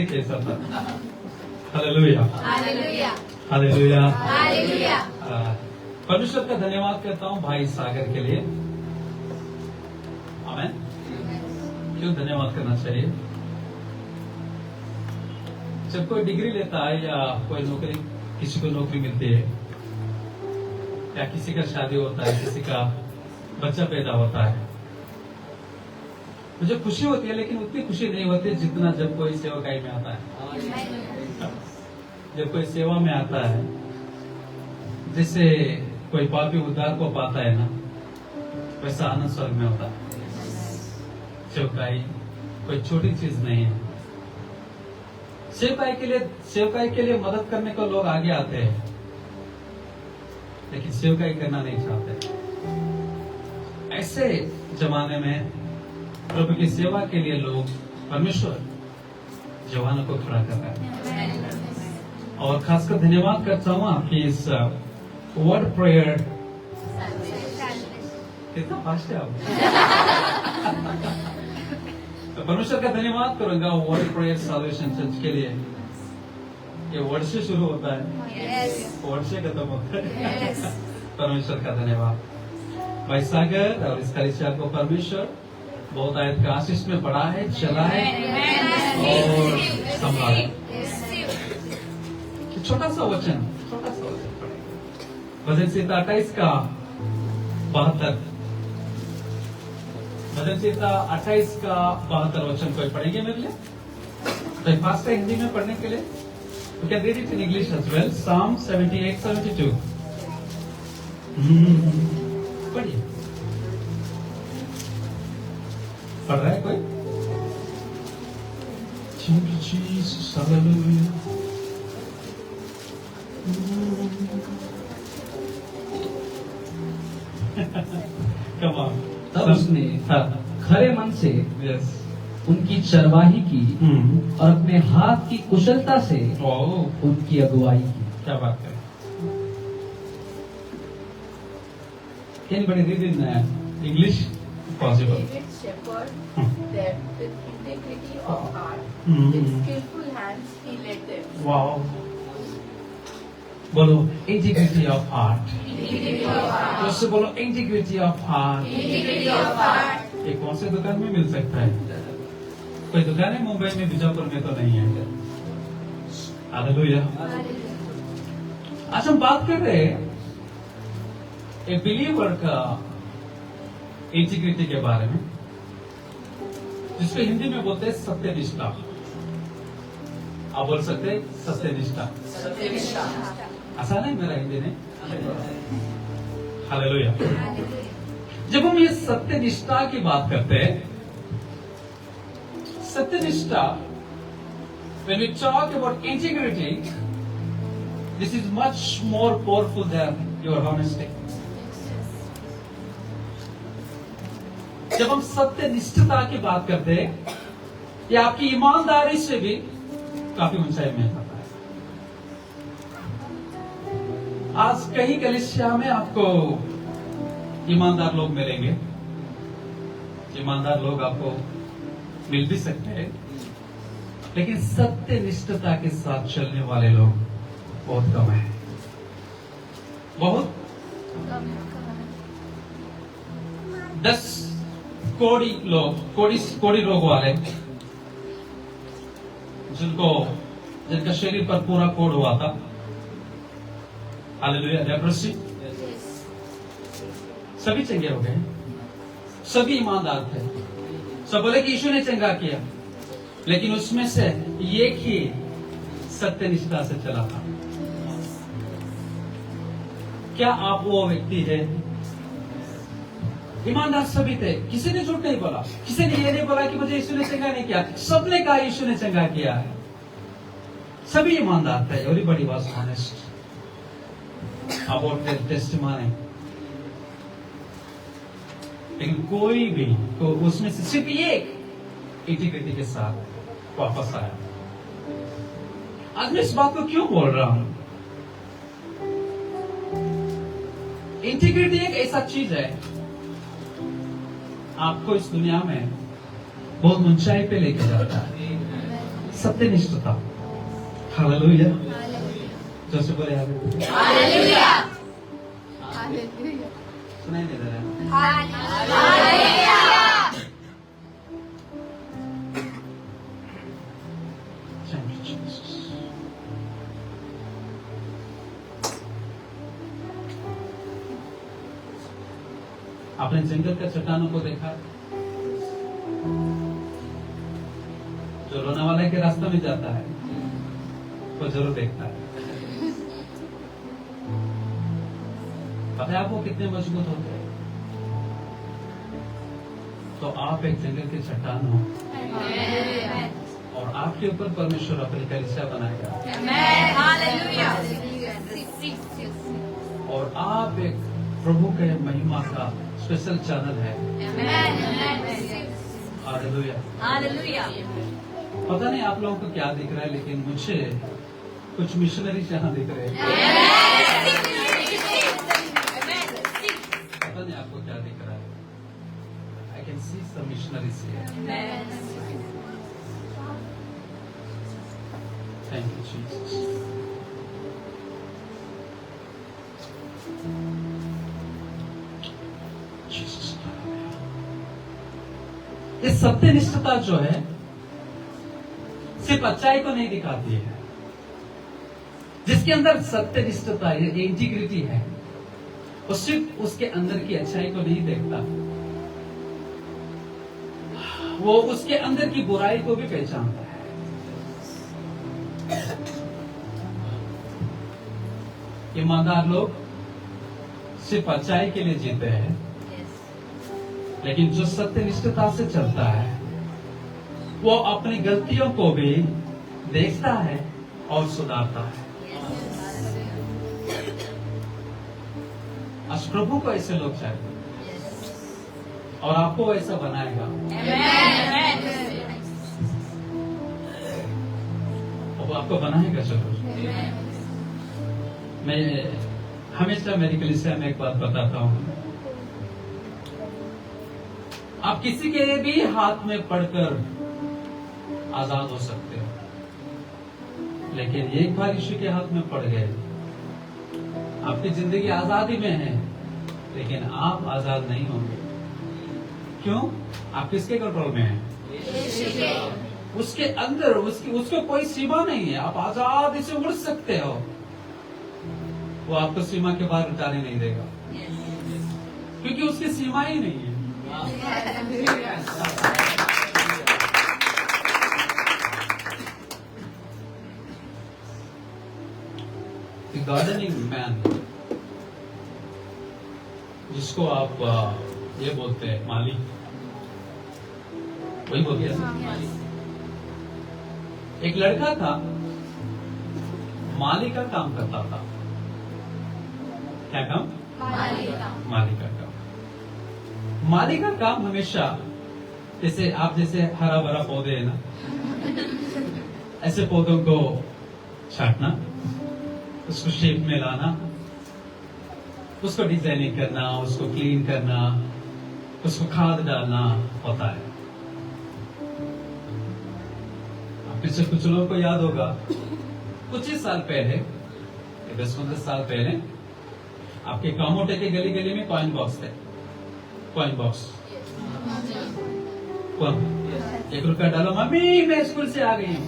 చేసేద్దాం. Hallelujah hallelujah hallelujah. Hallelujah. परमेश्वर का धन्यवाद करता हूँ भाई सागर के लिए. आमेन. क्यों धन्यवाद करना चाहिए? जब कोई डिग्री लेता है या कोई नौकरी, किसी को नौकरी मिलती है या किसी का शादी होता है, किसी का बच्चा पैदा होता है, मुझे खुशी होती है, लेकिन उतनी खुशी नहीं होती जितना जब कोई सेवकाई में आता है. जब कोई सेवा में आता है, जिससे कोई पापी उद्धार को पाता है ना, वैसा आनंद स्वर्ग में होता है. सेवकाई कोई छोटी चीज नहीं है. सेवकाई के लिए मदद करने को लोग आगे आते हैं, लेकिन सेवकाई करना नहीं चाहते. ऐसे जमाने में प्रभु की सेवा के लिए लोग, परमेश्वर जवानों को खड़ा कर रहा है. और खासकर धन्यवाद करता हूँ आपकी इस वर्ड प्रेयर. कितना फास्ट है आप. तो परमेश्वर का धन्यवाद करूंगा वर्ड प्रेयर सॉल्यूशन चर्च के लिए. ये वर्ड से शुरू होता है, वर्ड से खत्म होता है. परमेश्वर का धन्यवाद. भाई सागर और इस कलीसिया को परमेश्वर बहुत आयत का आशीष में बढ़ा है, चला है और संभाला. छोटा सा वचन भजन संहिता 28 का 72. भजन संहिता 28 का 72 वचन कोई पढ़ेंगे मेरे लिए? तो फास्ट है हिंदी में पढ़ने के लिए. You can read it in English as well. Psalm 78-72. पढ़िए. पढ़ रहा है कोई? Thank you, Jesus. Hallelujah. Come on. तब उसने खरे मन से Yes. उनकी चरवाही की और अपने हाथ की कुशलता से Oh, उनकी अगुवाई की. क्या बात है. Can anybody read in English? Possible. David shepherd Hmm. them with integrity of heart, Hmm. with skillful hands he led them. Wow. बोलो integrity of heart. Integrity of heart. तो उससे बोलो integrity of heart. Integrity of heart. ये कौन से दुकान में मिल सकता है? कोई दुकान है मुंबई में, बीजापुर में तो नहीं है. हालेलुया. आज हम बात कर रहे हैं एक बिलीवर का इंटीग्रिटी के बारे में, जिसको हिंदी में बोलते हैं सत्यनिष्ठा. आप बोल सकते हैं सत्यनिष्ठा. आसान है मेरा हिंदी में. हालेलुया. जब हम ये सत्यनिष्ठा की बात करते हैं, सत्यनिष्ठा, when we talk about integrity, this is much more powerful than your honesty. जब हम सत्यनिष्ठता की बात करते हैं, ये आपकी ईमानदारी से भी काफी ऊंचाई में जाता है. आज कहीं कलीसिया में आपको ईमानदार लोग मिलेंगे. ईमानदार लोग आपको मिल भी सकते हैं, लेकिन सत्यनिष्ठता के साथ चलने वाले लोग बहुत कम है. बहुत 10 कोड़ी लोग, कोड़ी रोग वाले, जिनका शरीर पर पूरा कोड़ हुआ था. हालेलुया. लेप्रोसी. सभी चंगे हो गए, सभी ईमानदार थे. सब बोले कि यीशु ने चंगा किया, लेकिन उसमें से एक ही सत्यनिष्ठा से चला था. क्या आप वो व्यक्ति है? ईमानदार सभी थे, किसी ने झूठ नहीं बोला, किसी ने ये नहीं बोला कि मुझे यीशु ने चंगा नहीं किया. सबने कहा यीशु ने चंगा किया है. सभी ईमानदार थे. Everybody was honest about their testimony. लेकिन कोई भी तो उसमें से सिर्फ एक इंटीग्रिटी के साथ वापस आया. आज मैं इस बात को क्यों बोल रहा हूं? इंटीग्रिटी एक ऐसा चीज है, आपको इस दुनिया में बहुत ऊंचाई पे लेके जाता है. सत्यनिष्ठता। हालेलुया। जो से बोले हालेलुया। सुनाई नहीं दे रहा है? हालेलुया। Thank you, Jesus. आपने जंगल के चट्टानों को देखा? जो लोनावाला के रास्ते में जाता है वो जरूर देखता है। पता है आपको कितने मजबूत होते हैं? तो आप एक जंगल के चट्टान हो और आपके ऊपर परमेश्वर अपनी कलीसिया बनाएगा हालेलुया। और आप एक प्रभु के महिमा का स्पेशल चैनल है। हालेलुया। हालेलुया। पता नहीं आप लोगों को क्या दिख रहा है, लेकिन मुझे कुछ मिशनरीज यहाँ दिख रहे हैं। पता नहीं आपको क्या दिख रहा है। I can see some missionaries here. Thank you Jesus. Jesus. ये सत्यनिष्ठता जो है सिर्फ अच्छाई को नहीं दिखाती है। जिसके अंदर सत्यनिष्ठता है, इंटीग्रिटी है, वो सिर्फ उसके अंदर की अच्छाई को नहीं देखता, वो उसके अंदर की बुराई को भी पहचानता है। ईमानदार लोग सिर्फ अच्छाई के लिए जीते हैं, लेकिन जो सत्यनिष्ठता से चलता है वो अपनी गलतियों को भी देखता है और सुधारता है। आज प्रभु को ऐसे लोग चाहिए और आपको ऐसा बनाएगा। और वो आपको बनाएगा जरूर। मैं हमेशा मेरी कलीसिया में एक बात बताता हूँ, आप किसी के भी हाथ में पड़कर आजाद हो सकते हो, लेकिन एक बार यीशु के हाथ में पड़ गए, आपकी जिंदगी आजादी में है, लेकिन आप आजाद नहीं होंगे। क्यों? आप किसके कंट्रोल में हैं? उसके अंदर उसको कोई सीमा नहीं है। आप आजादी से उड़ सकते हो, वो आपको सीमा के बाहर जाने नहीं देगा, क्योंकि उसकी सीमा ही नहीं है। गार्डनिंग मैन, जिसको आप ये बोलते हैं माली, वही बोलते हैं। एक लड़का था, माली का काम करता था। क्या काम? माली का काम। माली का काम हमेशा जैसे हरा भरा पौधे है ना, ऐसे पौधों को छांटना, उसको शेप में लाना, उसको डिजाइनिंग करना, उसको क्लीन करना, उसको खाद डालना होता है। आप से कुछ लोगों को याद होगा, कुछ ही साल पहले, 10-15 साल पहले, आपके कामोटे के गली गली में कॉइन बॉक्स थे। कॉइन बॉक्स, कौन 1 रुपया डालो, मम्मी मैं स्कूल से आ गई हूँ,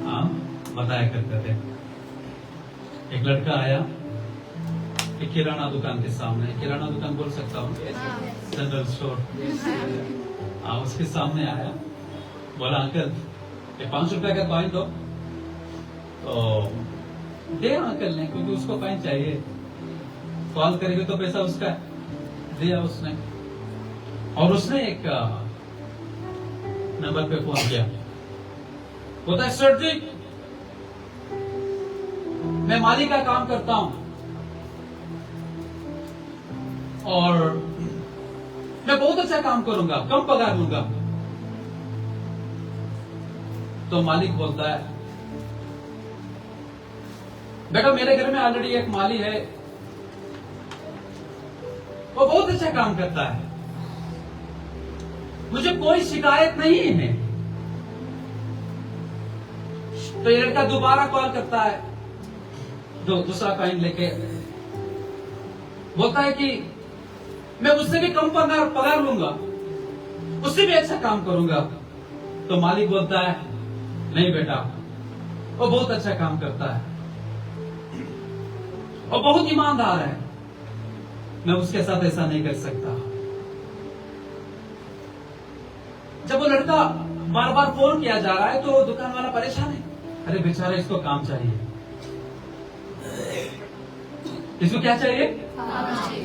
हाँ बताया करते थे। एक लड़का आया एक किराना दुकान के सामने, किराना दुकान बोल सकता हूँ, जनरल स्टोर, उसके सामने आया, बोला अंकल ये 5 रुपया का कॉइन दो। तो दे अंकल ने, क्योंकि उसको कॉइन चाहिए, कॉल करेंगे तो पैसा उसका है। दिया उसने, और उसने एक नंबर पे फोन किया, बोलता है सर जी मैं माली का काम करता हूं और मैं बहुत अच्छा काम करूंगा, कम पगार लूंगा। तो मालिक बोलता है, बेटा मेरे घर में ऑलरेडी एक माली है, वो बहुत अच्छा काम करता है, मुझे कोई शिकायत नहीं है। तो ये लड़का दोबारा कॉल करता है, दूसरा कॉइन लेके, बोलता है कि मैं उससे भी कम पगार लूंगा, उससे भी अच्छा काम करूंगा। तो मालिक बोलता है नहीं बेटा, वो बहुत अच्छा काम करता है, वो बहुत ईमानदार है, मैं उसके साथ ऐसा नहीं कर सकता। जब वो लड़का बार बार फोन किया जा रहा है तो दुकान वाला परेशान है, अरे बेचारा इसको काम चाहिए। इसको क्या चाहिए?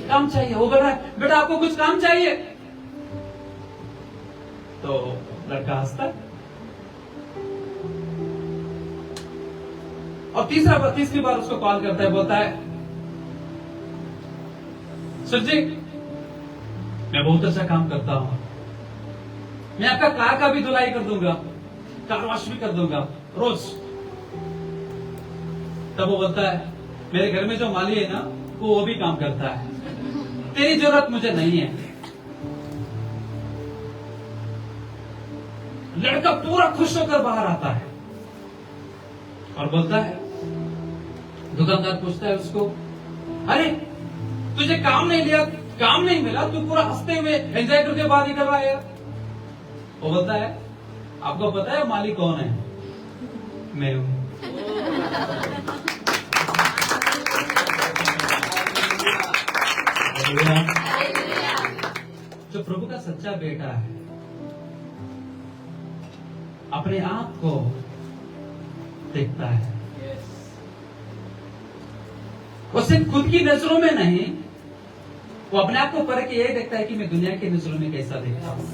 काम चाहिए। वो बोल रहा है बेटा आपको कुछ काम चाहिए? तो लड़का हंसता है और तीसरी बार उसको कॉल करता है, बोलता है सर जी मैं बहुत अच्छा काम करता हूं, मैं आपका कार का भी धुलाई कर दूंगा, कार वॉश भी कर दूंगा रोज। तब वो बोलता है मेरे घर में जो माली है ना वो भी काम करता है, तेरी जरूरत मुझे नहीं है। लड़का पूरा खुश होकर बाहर आता है और बोलता है, दुकानदार पूछता है उसको, अरे तुझे काम नहीं मिला, तू पूरा हंसते हुए एंजॉय करके बाहर निकल रहा है यार। वो बोलता है आपको पता है मालिक कौन है? मैं हूं। जो प्रभु का सच्चा बेटा है अपने आप को देखता है, वो सिर्फ खुद की नजरों में नहीं, वो अपने आप को परख के यही देखता है कि मैं दुनिया की नजरों में कैसा देखता हूं।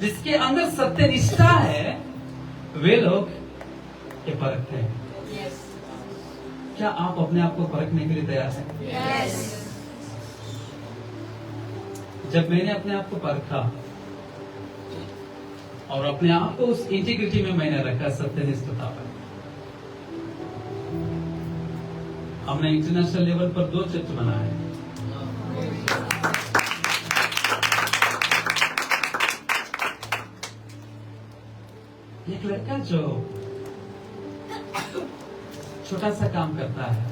जिसके अंदर सत्य निष्ठा है वे लोग ये परखते हैं। क्या आप अपने आप को परखने के लिए तैयार हैं? जब मैंने अपने आप को परखा और अपने आप को उस इंटीग्रिटी में मैंने रखा, सत्यनिष्ठता पर, हमने इंटरनेशनल लेवल पर 2 चर्च बनाए। एक लड़का जो छोटा सा काम करता है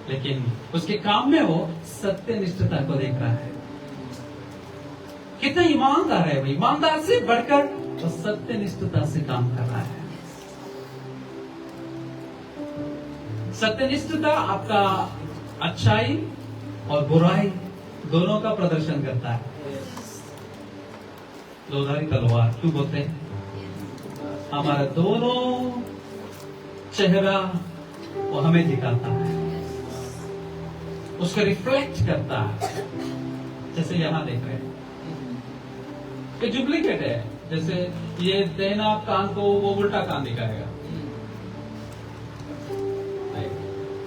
लेकिन उसके काम में वो सत्यनिष्ठता को देख रहा है। कितना ईमानदार है वो, ईमानदार से बढ़कर वो सत्यनिष्ठता से काम कर रहा है। सत्यनिष्ठता आपका अच्छाई और बुराई दोनों का प्रदर्शन करता है। दोधारी तलवार क्यों बोलते हैं? हमारा दोनों चेहरा वो हमें दिखाता है, उसको रिफ्लेक्ट करता है। जैसे यहां देख रहे हैं ये डुप्लीकेट है, जैसे ये देना कान को वो उल्टा कान दिखाएगा,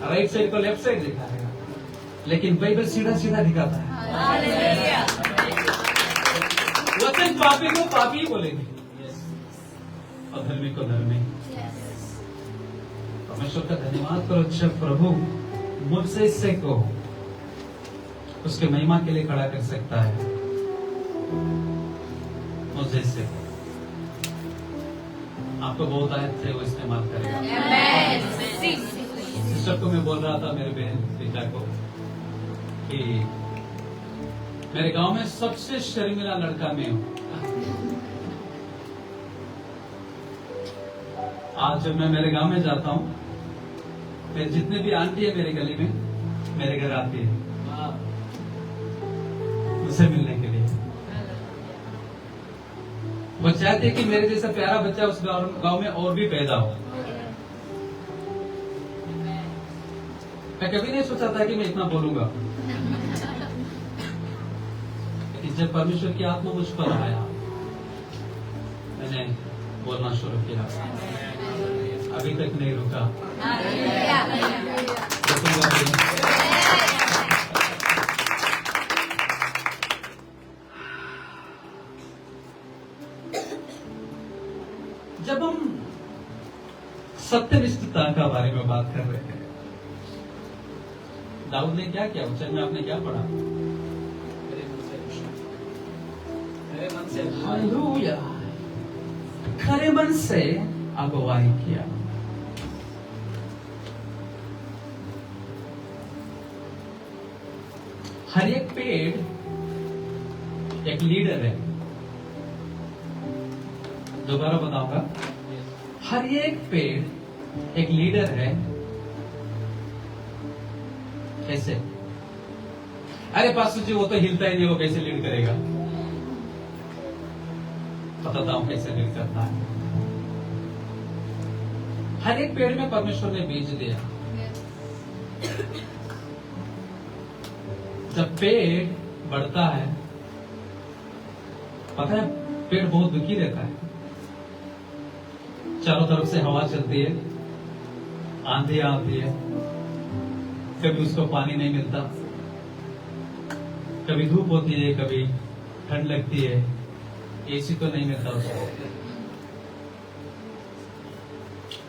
राइट साइड को लेफ्ट साइड दिखाएगा, लेकिन बाइबल सीधा सीधा दिखाता है। वचन पापी को पापी बोलेंगे और धर्मी को धर्मी। परमेश्वर का धन्यवाद करो, जब प्रभु मुझसे इससे को उसके महिमा के लिए खड़ा कर सकता है, मुझसे इससे आपको बहुत आयत थे वो इस्तेमाल करेगा। सिस्टर को मैं बोल रहा था, मेरे बहन पिता को, कि मेरे गांव में सबसे शर्मिला लड़का मैं हूं। आज जब मैं मेरे गांव में जाता हूं, फिर जितने भी आंटी है मेरे गली में मेरे घर आती है मुझसे मिलने के लिए। वो चाहते हैं कि मेरे जैसा प्यारा बच्चा उस गांव में और भी पैदा हो। मैं कभी नहीं सोचा था कि मैं इतना बोलूंगा, लेकिन जब परमेश्वर की आत्मा मुझ पर आया मैंने बोलना शुरू किया। अभी तक नहीं रुका। जब हम सत्यनिष्ठता का बारे में बात कर रहे हैं, दाऊद ने क्या किया? वचन में आपने क्या पढ़ा? मेरे मन से हालेलुया। खरे मन से अगुवाई किया। हर एक पेड़ एक लीडर है। दोबारा बताऊंगा, हर एक पेड़ एक लीडर है। कैसे? अरे पास्टर जी वो तो हिलता ही नहीं, वो कैसे लीड करेगा? बताता हूं कैसे लीड करता है। हर एक पेड़ में परमेश्वर ने बीज दिया। जब पेड़ बढ़ता है, पता है पेड़ बहुत दुखी रहता है। चारों तरफ से हवा चलती है, आंधी आती है, कभी उसको पानी नहीं मिलता, कभी धूप होती है, कभी ठंड लगती है, एसी तो नहीं मिलता उसको,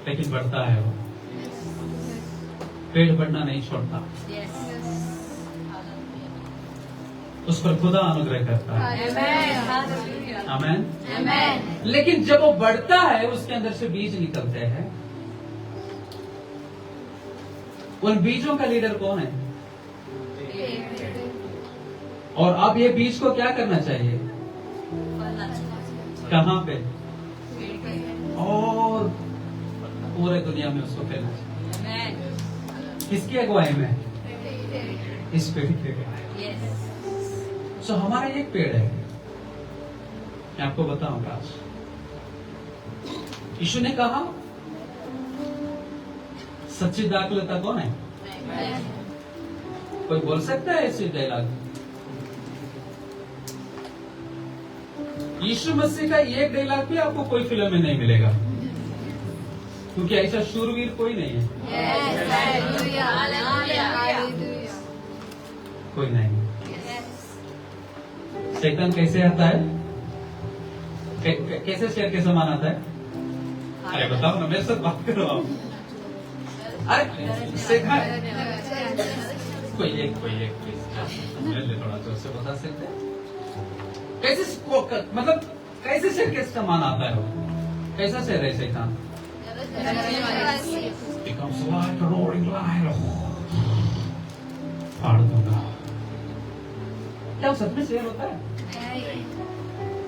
लेकिन बढ़ता है वो। पेड़ बढ़ना नहीं छोड़ता, उस पर खुदा अनुग्रह करता है। आमेन। लेकिन जब वो बढ़ता है, उसके अंदर से बीज निकलते हैं। उन बीजों का लीडर कौन है? और अब ये बीज को क्या करना चाहिए? कहां पे? और पूरे दुनिया में उसको फैलना चाहिए। किसकी अगुवाई में? इस पेड़ की अगुवाई। सो हमारा एक पेड़ है। मैं आपको बताऊंगा, यीशु ने कहा सच्ची दाखलता कौन है? कोई बोल सकता है ऐसी डायलॉग? यीशु मसीह का एक डायलॉग भी आपको कोई फिल्म में नहीं मिलेगा, क्योंकि ऐसा शूरवीर कोई नहीं है। कोई नहीं। शैतान कैसे आता है? कैसे शेर के समान आता है? अरे बताओ ना, मेरे साथ बात करो आप। अरे शैतान कोई एक थोड़ा जोर से बता सकते हैं? कैसे मतलब कैसे शेर के समान आता है वो? कैसा शेर है शैतान? Becomes like a roaring lion. फाड़ दूंगा। क्या सच में शेर होता है?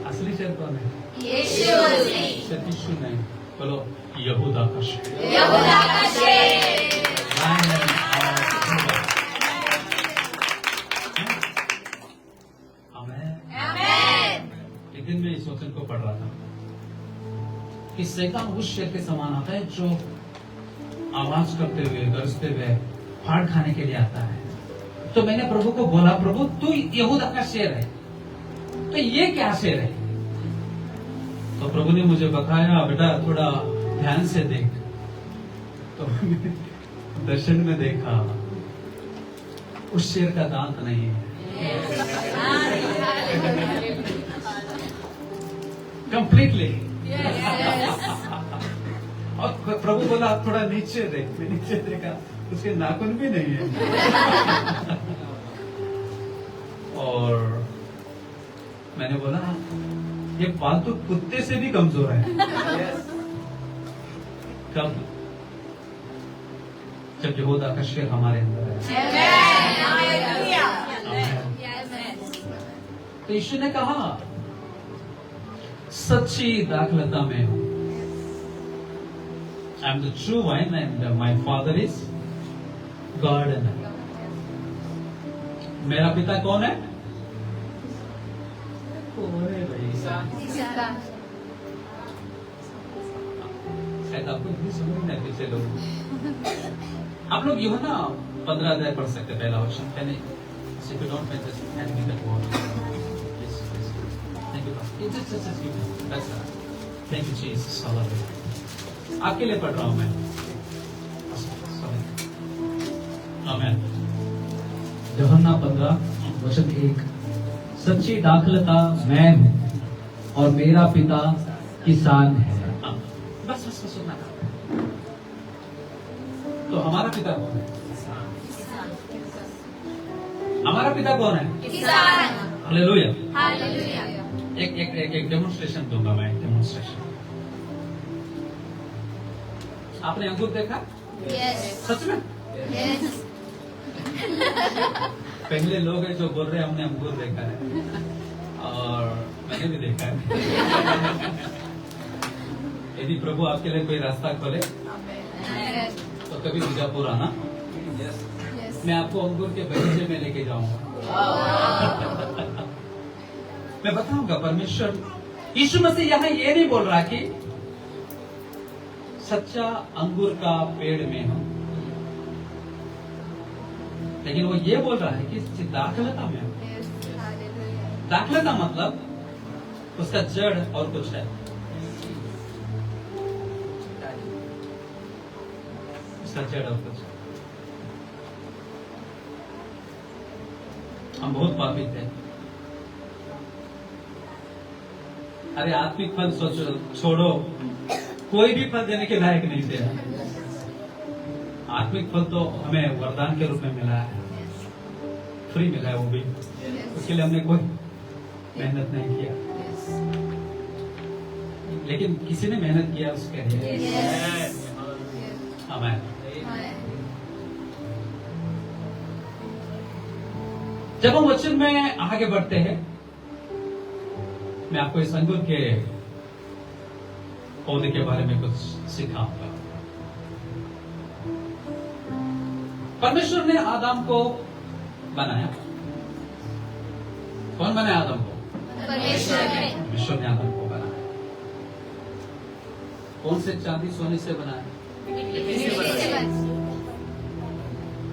असली शेर कौन है? यीशु नहीं, बोलो यहूदा का शेर। एक दिन मैं इस वचन को पढ़ रहा था कि शैतान उस शेर के समान आता है जो आवाज करते हुए, गरजते हुए फाड़ खाने के लिए आता है। तो मैंने प्रभु को बोला, प्रभु तू यहूदा का शेर है, तो ये क्या शेर है? तो प्रभु ने मुझे बताया, बेटा थोड़ा ध्यान से देख। तो दर्शन में देखा, उस शेर का दांत नहीं है, कंप्लीटली। और प्रभु बोला थोड़ा नीचे देख। मैं नीचे देखा, उसके नाखून भी नहीं है। और मैंने बोला ये पालतू कुत्ते से भी कमजोर है। कब? जब यहूदा का शेर हमारे अंदर है। तो यीशु ने कहा सच्ची दाखलता में हूं। I am the true vine and my father is gardener. मेरा पिता कौन है? शायद आपको नहीं समझ में पीछे लोग। आप लोग यूहन्ना 15 अध्याय पढ़ सकते, पहला वचन। Thank you Jesus. आपके लिए पढ़ रहा हूं मैं। आमीन। यूहन्ना 15 वचन 1। सच्ची दाखलता मैं हूँ और मेरा पिता किसान है। बस सुनना। तो हमारा पिता कौन है? हमारा पिता कौन है? हालेलुया। एक डेमोन्स्ट्रेशन दूंगा मैं। डेमोन्स्ट्रेशन आपने अंगूर देखा? सच में? पहले लोग हैं जो बोल रहे हैं हमने अंगूर देखा है, और मैंने भी देखा है। यदि प्रभु आपके लिए कोई रास्ता खोले तो कभी बीजापुर आना, मैं आपको अंगूर के बगीचे में लेके जाऊंगा। मैं बताऊंगा परमेश्वर यीशु मसीह यहाँ ये नहीं बोल रहा कि सच्चा अंगूर का पेड़ में हूं, लेकिन वो ये बोल रहा है कि दाखलता में हूं। दाखलता मतलब उसका जड़ और कुछ है, उसका जड़ और कुछ है। हम बहुत पापी थे। अरे आत्मिक फल सोचो, छोड़ो, कोई भी फल देने के लायक नहीं थे। आत्मिक फल तो हमें वरदान के रूप में मिला है, फ्री मिला है, वो भी उसके लिए हमने कोई मेहनत नहीं किया, लेकिन किसी ने मेहनत किया उसके लिए। आमीन। जब हम वचन में आगे बढ़ते हैं, मैं आपको इस अंगूर के पौधे के बारे में कुछ सिखाऊंगा। परमेश्वर ने आदम को बनाया। कौन बनाया आदम को? परमेश्वर ने आदम को बनाया। कौन से? चांदी सोने से बनाया?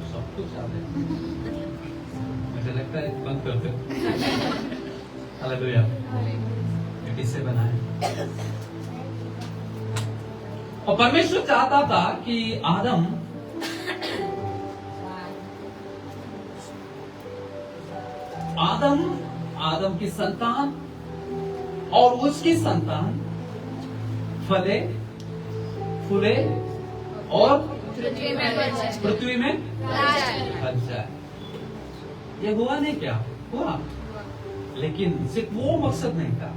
सब कुछ आदम, मुझे लगता है बंद करते। हालेलुया। मिट्टी से बनाया। और परमेश्वर चाहता था कि आदम की संतान और उसकी संतान फले, फूले और पृथ्वी में बच जाए। ये हुआ नहीं? क्या हुआ? लेकिन सिर्फ वो मकसद नहीं था,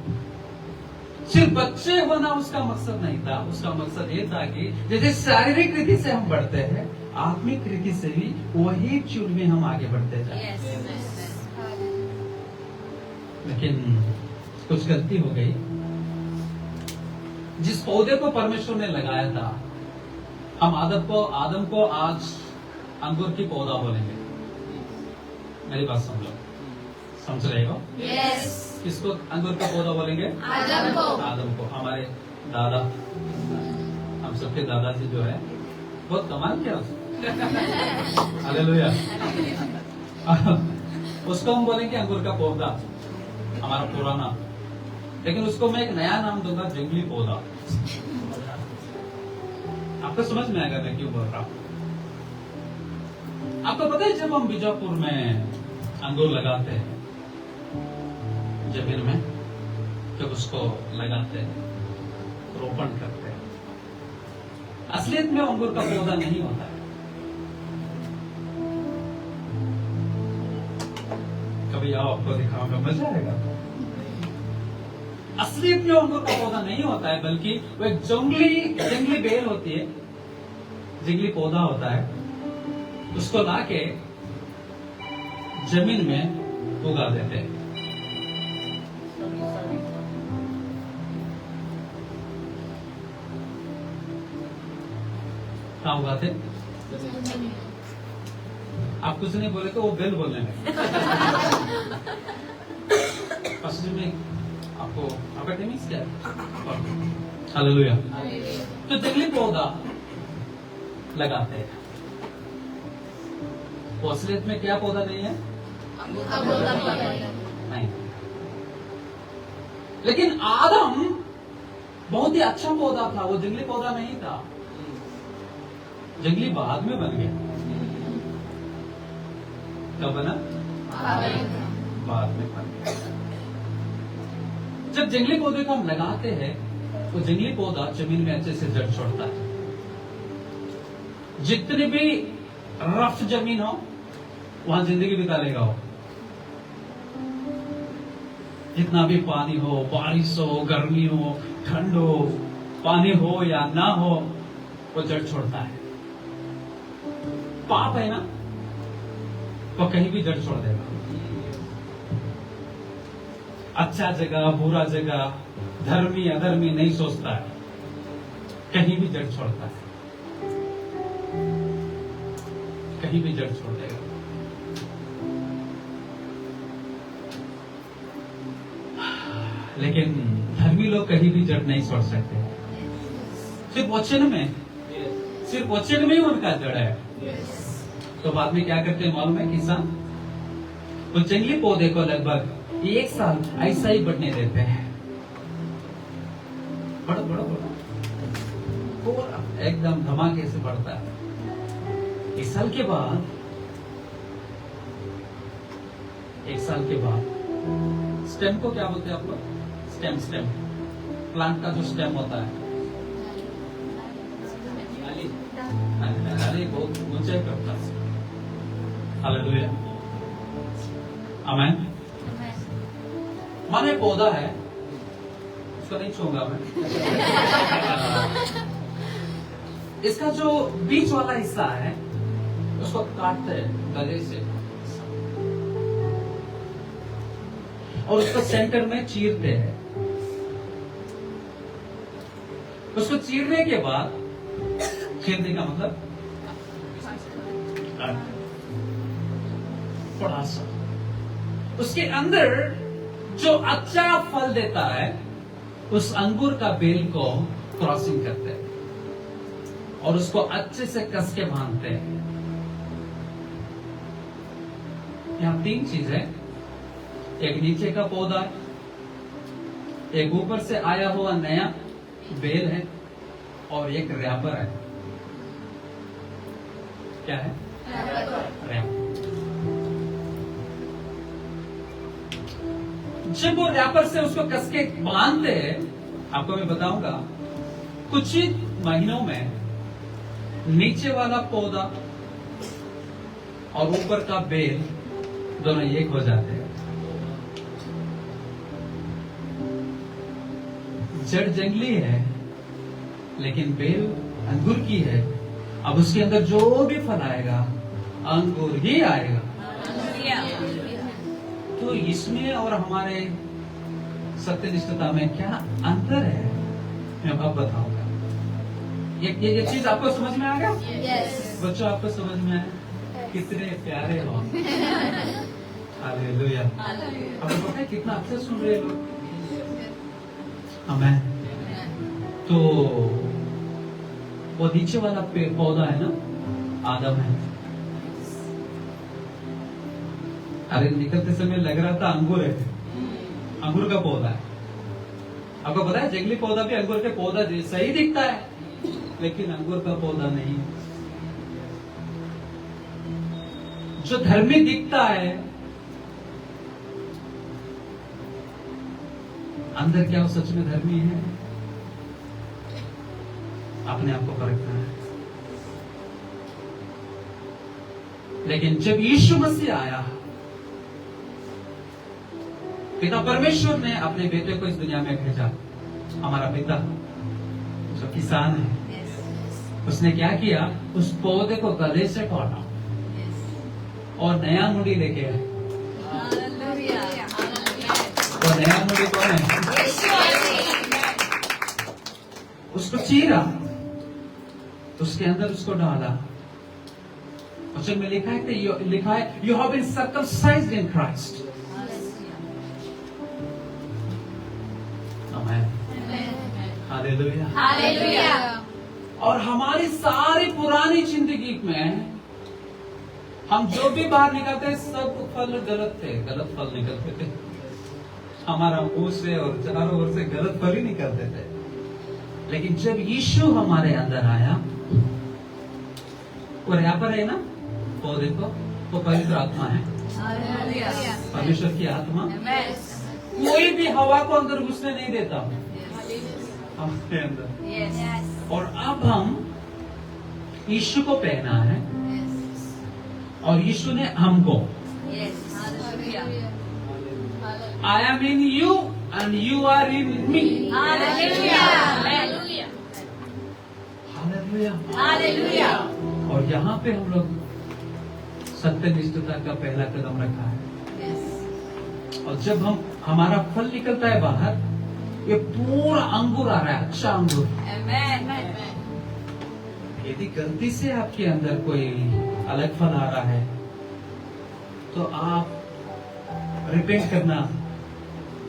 सिर्फ बच्चे होना उसका मकसद नहीं था। उसका मकसद ये था कि जैसे शारीरिक रीति से हम बढ़ते हैं, आत्मिक रीति से भी वही चूल में हम आगे बढ़ते जाए। लेकिन कुछ गलती हो गई। जिस पौधे को परमेश्वर ने लगाया था, हम आदम को आज अंगूर की पौधा बोलेंगे। मेरी बात समझो, समझ रहे हो? किसको अंगूर का पौधा बोलेंगे? आदम को। हमारे दादा, हम सबके दादाजी जो है, बहुत कमाल किया उसने। हालेलुया। उसको हम बोलेंगे अंगूर का पौधा, हमारा पुराना। लेकिन उसको मैं एक नया नाम दूंगा, जंगली पौधा। आपको समझ में आएगा मैं क्यों बोल रहा हूं। आपको पता है जब हम बीजापुर में अंगूर लगाते हैं जमीन में, जब उसको लगाते हैं, रोपण करते हैं, असलियत में अंगूर का पौधा नहीं होता है। कभी आओ, आपको दिखाऊंगा, मजा आएगा। असलियत में अंगूर का पौधा नहीं होता है, बल्कि वो एक जंगली बेल होती है, जंगली पौधा होता है। उसको लाके जमीन में उगा देते हैं। कहाँ उगाते? आप कुछ नहीं बोले तो वो बेल बोलने लगे। असल में आपका टेनिस क्या है? हालेलुया। तो जंगली पौधा लगाते हैं। वो असलियत में क्या पौधा नहीं है? नहीं। लेकिन आदम बहुत ही अच्छा पौधा था, वो जंगली पौधा नहीं था। जंगली बाद में बन गया। कब बना? बाद में बन गया। जब जंगली पौधे को हम लगाते हैं, तो जंगली पौधा जमीन में अच्छे से जड़ छोड़ता है। जितनी भी रफ जमीन हो, वहां जिंदगी बिता लेगा वो। जितना भी पानी हो, बारिश हो, गर्मी हो, ठंड हो, पानी हो या ना हो, वो जड़ छोड़ता है। पाप है ना, वो कहीं भी जड़ छोड़ देगा। अच्छा जगह, बुरा जगह, धर्मी अधर्मी नहीं सोचता है, कहीं भी जड़ छोड़ता है, कहीं भी जड़ छोड़ देगा। लेकिन धर्मी लोग कहीं भी जड़ नहीं छोड़ सकते। सिर्फ वचन में, सिर्फ वचन में ही उनका जड़ है। तो बाद में क्या करते हैं मालूम है किसान? वो जंगली पौधे को लगभग 1 साल ऐसा ही बढ़ने देते हैं। बड़ा बड़ा बड़ा पूरा एकदम धमाके से बढ़ता है। 1 साल के बाद, 1 साल के बाद स्टेम को क्या बोलते हैं आप लोग? स्टेम प्लांट का जो स्टेम होता है, अरे बहुत ऊंचाई पे होता है। हालेलुया, आमीन। माने पौधा है, उसको नहीं छूंगा मैं। इसका जो बीच वाला हिस्सा है उसको काटते हैं गले से और उसको सेंटर में चीरते हैं। उसको चीरने के बाद, चीरने का मतलब थोड़ा सा उसके अंदर जो अच्छा फल देता है उस अंगूर का बेल को क्रॉसिंग करते हैं और उसको अच्छे से कस के बांधते हैं। यहां 3 चीज है, एक नीचे का पौधा, एक ऊपर से आया हुआ नया बेल है और एक रैपर है। क्या है? रैपर। जब वो रैपर से उसको कस के बांधते हैं, आपको मैं बताऊंगा, कुछ ही महीनों में नीचे वाला पौधा और ऊपर का बेल दोनों एक हो जाते हैं। जड़ जंगली है लेकिन बेल अंगूर की है। अब उसके अंदर जो भी फल आएगा अंगूर ही आएगा। तो इसमें और हमारे सत्यनिष्ठता में क्या अंतर है, मैं अब बताऊंगा। ये चीज आपको समझ में आ गया? बच्चों, आपको समझ में आया? कितने प्यारे हो। हालेलुया। आपको पता है कितना अच्छा सुन रहे लोग? आमीन। तो वो नीचे वाला पौधा है ना, आदम है। अरे निकलते समय लग रहा था अंगूर है, अंगूर का पौधा है। आपको पता है जंगली पौधा भी अंगूर के पौधा जैसा ही दिखता है, लेकिन अंगूर का पौधा नहीं। जो धर्मी दिखता है, अंदर क्या वो सच में धर्मी है? अपने आप को परखना है। लेकिन जब यीशु मसीह आया, पिता परमेश्वर ने अपने बेटे को इस दुनिया में भेजा। हमारा पिता जो किसान है, उसने क्या किया? उस पौधे को गले से काटा और नया मुड़ी लेके आए। वो नया मुड़ी कौन है? उसको चीरा, उसके अंदर उसको डाला। वचन में लिखा है you have been circumcised in Christ. Hallelujah, hallelujah. और हमारी सारी पुरानी जिंदगी में हम जो भी बाहर निकलते हैं सब फल गलत थे, गलत फल निकलते थे। हमारा मुंह से और चारों ओर से गलत फल ही निकलते थे। लेकिन जब यीशु हमारे अंदर आया, वो रैपर है ना पौधे को, वो पवित्र आत्मा है, परमेश्वर की आत्मा। कोई भी हवा को अंदर घुसने नहीं देता हमारे अंदर। और अब हम यीशु को पहना है और यीशु ने हमको। I am in you and you are in me. Hallelujah. Hallelujah. Hallelujah. और यहाँ पे हम लोग सत्यनिष्ठता का पहला कदम रखा है। और जब हमारा फल निकलता है बाहर, ये पूरा अंगूर आ रहा है, अच्छा अंगूर। आमेन। यदि गलती से आपके अंदर कोई अलग फल आ रहा है तो आप रिपेंट करना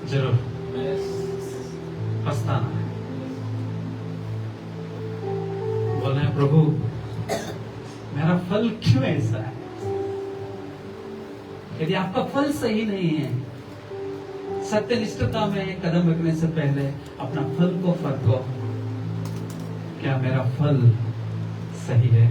जरूर, पछताना है। बोलना है प्रभु मेरा फल क्यों ऐसा है। यदि आपका फल सही नहीं है, सत्यनिष्ठता में एक कदम रखने से पहले अपना फल को परखो, क्या मेरा फल सही है।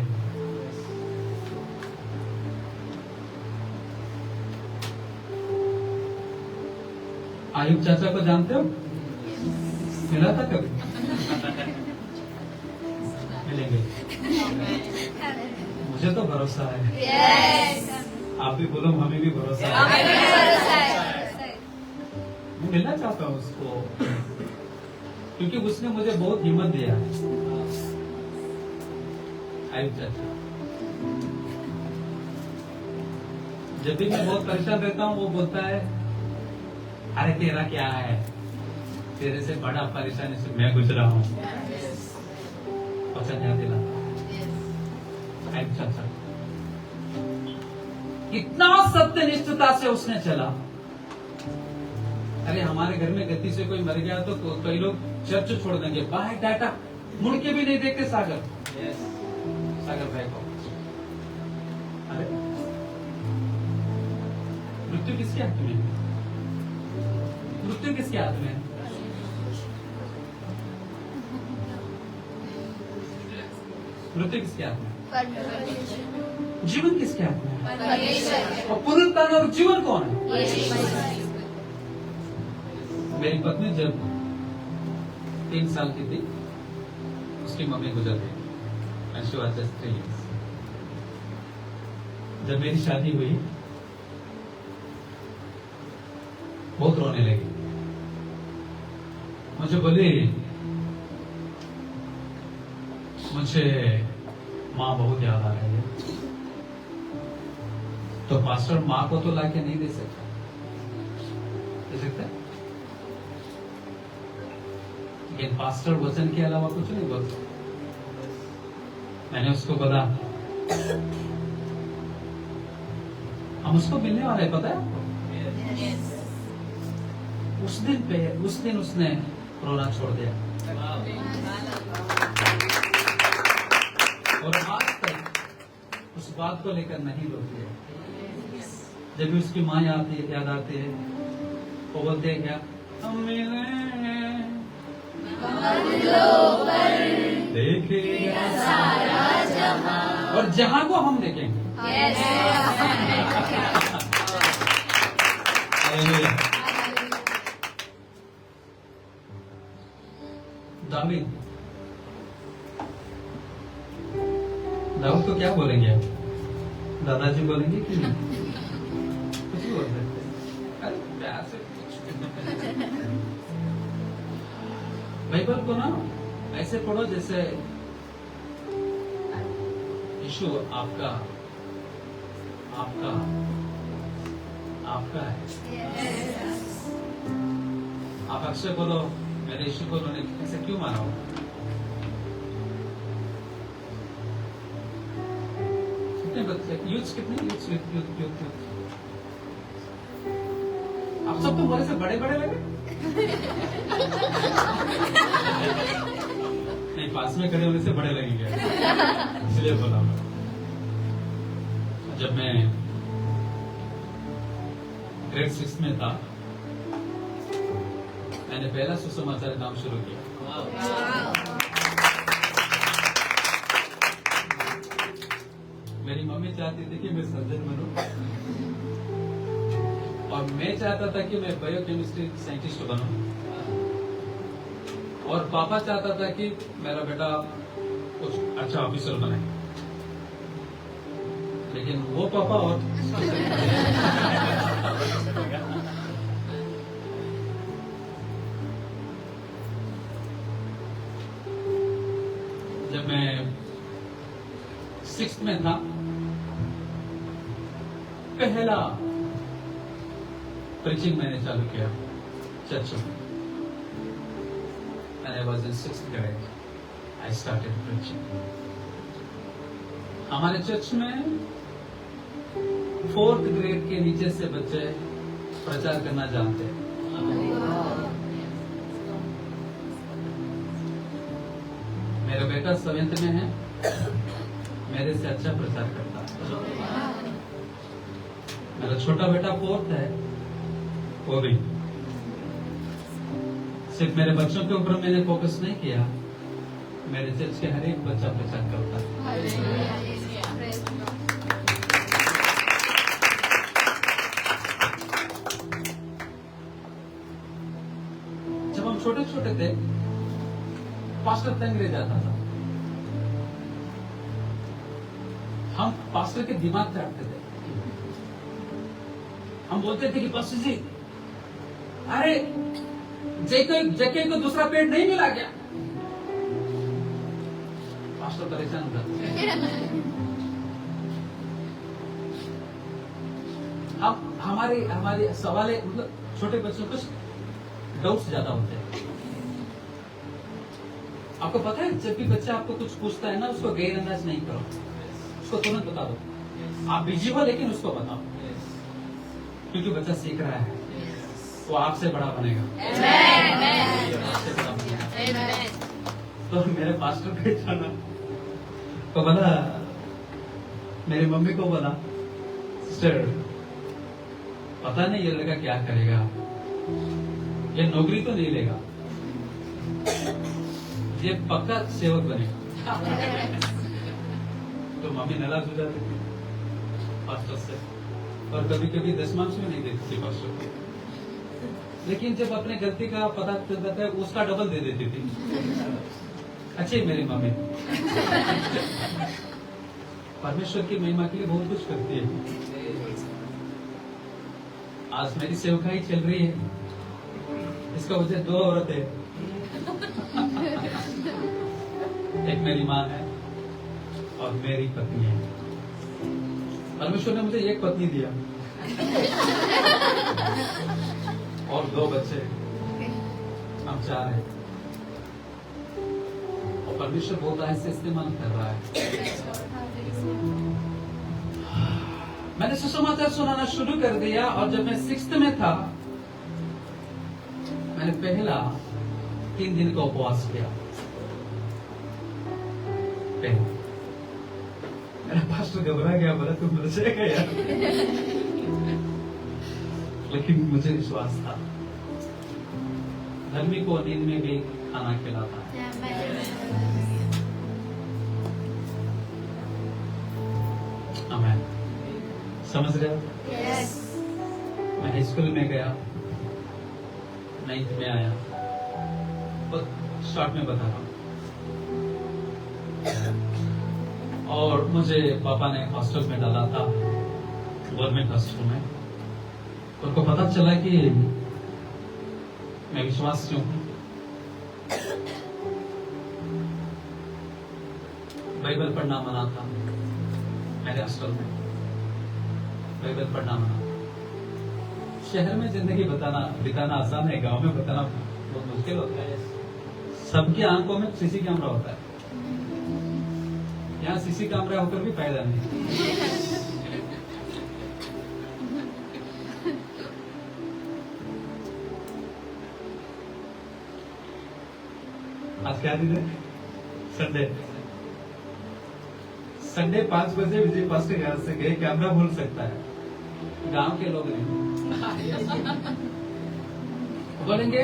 आयुब चाचा को जानते हो? मिला था कभी? मिलेंगे। मुझे तो भरोसा है। यस। आप भी बोलो, हमें भी भरोसा है। हमें भी भरोसा है। मैं मिलना चाहता हूँ उसको, क्योंकि उसने मुझे बहुत हिम्मत दिया है। आयुब चाचा, जब भी मैं बहुत परेशान रहता हूँ वो बोलता है अरे तेरा क्या है, तेरे से बड़ा परेशानी से मैं गुजरा हूँ। वचन याद दिलाता आयुब चाचा, इतना सत्यनिष्ठता से उसने चला। अरे हमारे घर में गलती से कोई मर गया तो कई लोग चर्च छोड़ देंगे, बाहर डाटा मुड़ के भी नहीं देखते। सागर भाई को, अरे मृत्यु किसके हाथ में है? मृत्यु किसके हाथ में है? मृत्यु किसके हाथ में? जीवन किसके हाथ में है? और पुनरुत्थान और जीवन कौन है? मेरी पत्नी जब 3 साल की थी, उसकी मम्मी गुजर गई। She was just 3 years. जब मेरी शादी हुई बहुत रोने लगी। मुझे बोली मुझे माँ बहुत याद आ रही है। तो पास्टर माँ को तो लाके नहीं दे सकता, दे सकता? लेकिन पास्टर वचन के अलावा कुछ नहीं बोल सकता। मैंने उसको बोला हम उसको मिलने वाले, पता है? उस दिन उसने रोना छोड़ दिया और आज तक उस बात को लेकर नहीं रोती है। जब भी उसकी माँ याद आती है, वो बोलते हैं क्या, हम मिलेंगे देखेगा सारा जहां, और जहां को हम देखेंगे। दाऊद को क्या बोलेंगे आप? दादाजी बोलेंगे कि नहीं? कुछ भी बोल सकते हैं। अरे प्यार से बाइबल को ना ऐसे पढ़ो जैसे यीशु आपका है। आप अक्सर बोलो मेरे यीशु को उन्होंने ऐसे क्यों माना हो? कितने बच्चे यूथ, यूथ आप सब तो बोले से बड़े लगे। नहीं, पास में खड़े होने से बड़े लगेंगे, इसलिए बोला। जब मैं ग्रेड 6 में था, मैंने पहला सुसमाचार काम शुरू किया। मेरी मम्मी चाहती थी कि मैं सर्जन बनूं और मैं चाहता था कि मैं बायोकेमिस्ट्री साइंटिस्ट बनूं, और पापा चाहता था कि मेरा बेटा कुछ अच्छा ऑफिसर बने। लेकिन वो पापा और जब मैं 6th में था, पहला प्रीचिंग मैंने चालू किया चर्च में। And I was in 6th grade. I started preaching. हमारे चर्च में 4th ग्रेड के नीचे से बच्चे प्रचार करना जानते हैं। मेरा बेटा 7th में है, मेरे से अच्छा प्रचार करता है। मेरा छोटा बेटा 4th है, वो भी। सिर्फ मेरे बच्चों के ऊपर मैंने फोकस नहीं किया, मेरे चर्च के हर एक बच्चा प्रचार करता है। जब हम छोटे छोटे थे, पास्टर तंगरे जाता था, हम पास्टर के दिमाग काटते थे। हम बोलते थे कि पास्टर जी, अरे जेके को दूसरा पेड़ नहीं मिला क्या? पास्टर परेशान होता। अब हमारे सवाल मतलब छोटे बच्चों को डाउट्स ज्यादा होते हैं। आपको पता है, जब भी बच्चा आपको कुछ पूछता है ना, उसको गैर अंदाज नहीं करो, उसको तुरंत बता दो। आप बिजी हो लेकिन उसको बताओ, क्योंकि बच्चा सीख रहा है, वो आपसे बड़ा बनेगा। आपसे बड़ा बनेगा। तो मेरे पास्टर बेटा ना तो बोला, मेरी मम्मी को बोला, सिस्टर पता नहीं ये लड़का क्या करेगा, ये नौकरी तो नहीं लेगा, ये पक्का सेवक बनेगा। तो मम्मी नाराज हो जाती थी पास्टर से, और कभी कभी दशमांश में नहीं देती थी पास्टर को। लेकिन जब अपने गलती का पता चलता था, उसका डबल दे देती थी। अच्छी मेरी मम्मी परमेश्वर की महिमा के लिए बहुत कुछ करती है। आज मेरी सेवकाई चल रही है, इसका वजह 2 औरतें, एक मेरी माँ है और मेरी पत्नी है। परमेश्वर ने मुझे एक पत्नी दिया और 2 बच्चे, हम 4 हैं। और परमेश्वर बहुत ऐसे इस्तेमाल कर रहा है। मैंने सुसमाचार सुनाना शुरू कर दिया, और जब मैं 6th में था, मैंने पहला 3 दिन का उपवास किया। मेरा पास्टर घबरा गया, बोला तुम मर जाएगा यार। लेकिन मुझे विश्वास था, धर्मी को नींद में भी खाना खिलाता है। आमीन। समझ रहे हो? मैं हाई स्कूल में गया, 9th में आया, बहुत शॉर्ट में बता रहा हूँ। और मुझे पापा ने हॉस्टल में डाला था, गवर्नमेंट हॉस्टल में। उनको पता चला कि मैं विश्वास क्यों हूं। बाइबल पढ़ना मना था मेरे हॉस्टल में, बाइबल पढ़ना मना। शहर में जिंदगी बिताना आसान है, गांव में बताना बहुत मुश्किल होता है। सबकी आंखों में सीसी कैमरा होता है, यहाँ सीसी कैमरा होकर भी फायदा नहीं। आज क्या दिन है? संडे। 5 बजे विजय पास्टर घर से गए, कैमरा भूल सकता है, गांव के लोग नहीं। बोलेंगे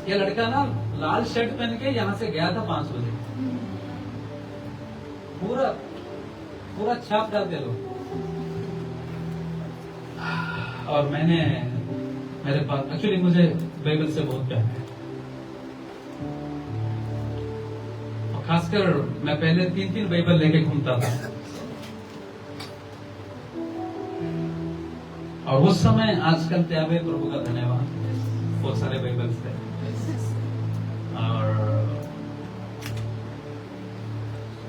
ये लड़का ना लाल शर्ट पहन के यहाँ से गया था 5 बजे, पूरा छाप डालते लोग। और मेरे पास एक्चुअली मुझे बाइबल से बहुत प्यार है, और खासकर मैं पहले 3 बाइबल लेके घूमता था। और उस समय, आजकल त्यावे प्रभु का धन्यवाद, बहुत सारे बाइबल थे। और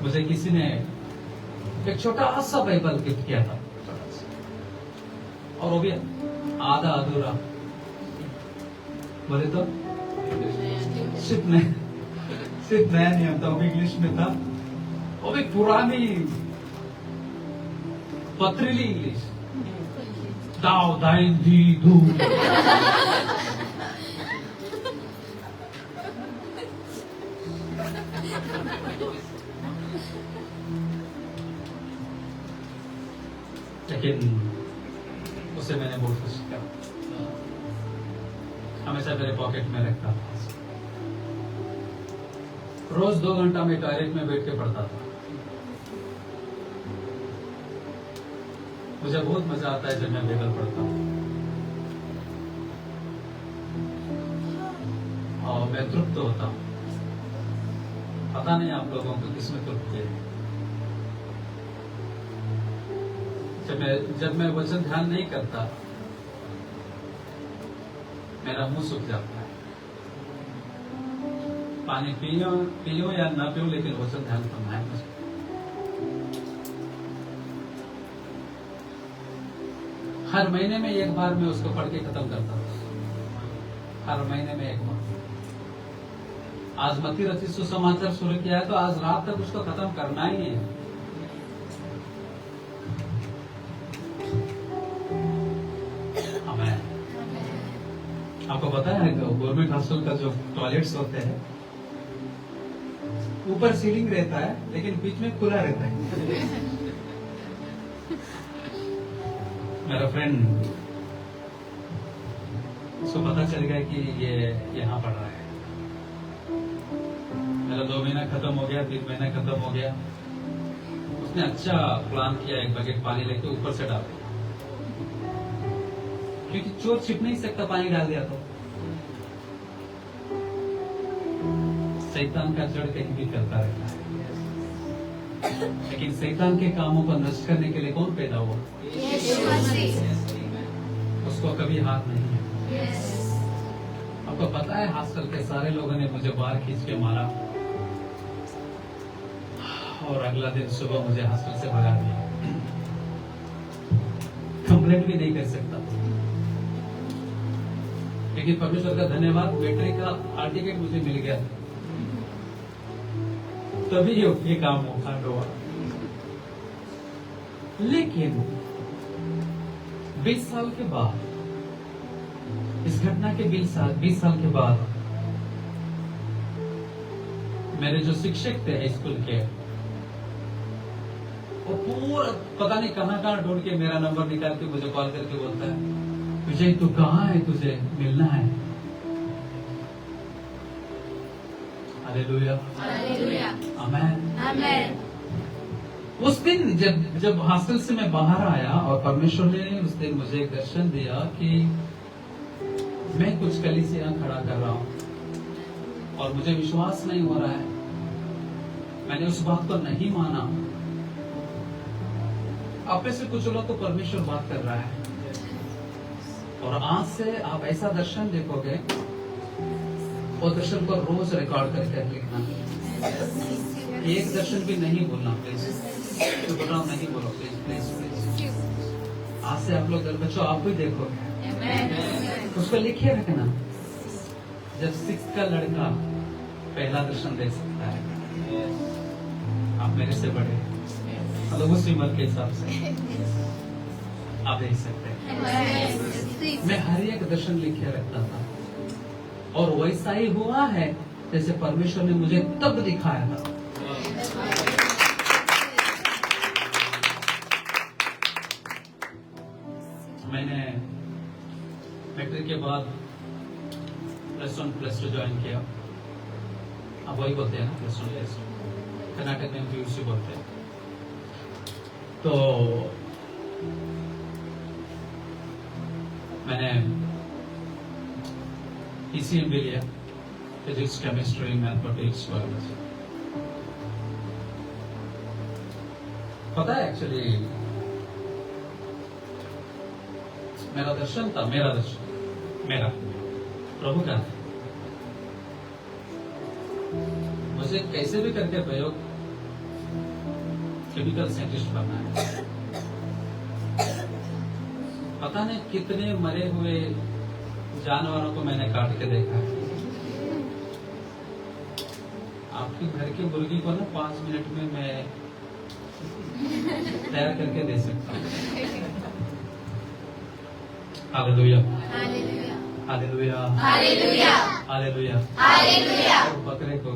मुझे किसी ने एक छोटा सा बाइबल गिफ्ट किया था, और वो भी आधा अधूरा, बोले तो सिर्फ नया नियम था, वो भी इंग्लिश में था, वो भी पुरानी पथरीली इंग्लिश, दाव दाइन दी दू। लेकिन उसे मैंने बहुत कुछ किया, हमेशा मेरे पॉकेट में रखता था। रोज 2 घंटा में टॉयलेट में बैठ के पढ़ता था। मुझे बहुत मजा आता है जब मैं बाइबल पढ़ता हूँ, और मैं तृप्त होता हूँ। पता नहीं आप लोगों को किसमें तृप्ति है। जब मैं वचन ध्यान नहीं करता, मेरा मुंह सूख जाता है। पानी पियो या ना पियो, लेकिन वचन ध्यान करना है मुझे। हर महीने में एक बार मैं उसको पढ़ के खत्म करता था, हर महीने में एक बार। आज मत्ती रचित सुसमाचार शुरू किया है, तो आज रात तक उसको खत्म करना ही है। आपको पता है गवर्नमेंट हॉस्टल का जो टॉयलेट्स होते हैं, ऊपर सीलिंग रहता है लेकिन बीच में खुला रहता है। मेरा फ्रेंड, उसको पता चल गया कि ये यहाँ पढ़ रहा है। मेरा 2 महीना खत्म हो गया, 3 महीना खत्म हो गया। उसने अच्छा प्लान किया, एक बकेट पानी लेके ऊपर से डाल दिया, क्योंकि चोर छिप नहीं सकता, पानी डाल दिया तो। शैतान का जड़ कहीं भी करता रहता है, लेकिन शैतान के कामों को नष्ट करने के लिए कौन पैदा हुआ? उसको कभी हाथ नहीं है। आपको पता है हॉस्टल के सारे लोगों ने मुझे बाहर खींच के मारा, और अगला दिन सुबह मुझे हॉस्टल से भगा दिया। कंप्लेंट भी नहीं कर सकता, लेकिन परमेश्वर का धन्यवाद, बैटरी का हाल टिकट मुझे मिल गया, तभी ये काम हुआ। लेकिन 20 साल के बाद, इस घटना के 20 साल के बाद, मेरे जो शिक्षक थे स्कूल के, वो पूरा पता नहीं कहां ढूंढ के मेरा नंबर निकाल के मुझे कॉल करके बोलता है, विजय तू कहाँ है, तुझे मिलना है। हालेलुया, आमेन, आमेन। उस दिन जब हॉस्टल से मैं बाहर आया, और परमेश्वर ने उस दिन मुझे एक दर्शन दिया कि मैं कुछ कलीसिया खड़ा कर रहा हूँ, और मुझे विश्वास नहीं हो रहा है। मैंने उस बात को नहीं माना। आप में से कुछ लोग तो परमेश्वर बात कर रहा है, और आज से आप ऐसा दर्शन देखोगे, वो दर्शन को रोज रिकॉर्ड करके लिखना। एक दर्शन भी नहीं बोलना, प्लीज। तो बोल रहा हूँ, नहीं बोलो, प्लीज प्लीज प्लीज। आज से आप लोग बच्चों, आप भी देखोगे, उसको लिखे रखना। जब 6 का लड़का पहला दर्शन देख सकता है, आप मेरे से बड़े, मतलब उस उम्र के हिसाब से आप देख सकते हैं। मैं हर एक दर्शन लिखे रखता था, और वैसा ही हुआ है जैसे परमेश्वर ने मुझे तब दिखाया था। मैंने मैट्रिक के बाद +1 +2 ज्वाइन किया। अब वही बोलते हैं ना, +1 +2, कर्नाटक में PUC बोलते हैं। तो मैंने PCM भी लिया, फिजिक्स, केमिस्ट्री, मैथमेटिक्स, बायोलॉजी। पता है एक्चुअली मेरा दर्शन मेरा प्रभु का था। मुझे कैसे भी करके प्रयोग केमिकल साइंटिस्ट बनना है। पता नहीं कितने मरे हुए जानवरों को मैंने काट के देखा है। आपके घर की मुर्गी को ना 5 मिनट में मैं तैयार करके दे सकता हूँ। Hallelujah, hallelujah, hallelujah, hallelujah, hallelujah. Hallelujah. और बकरे को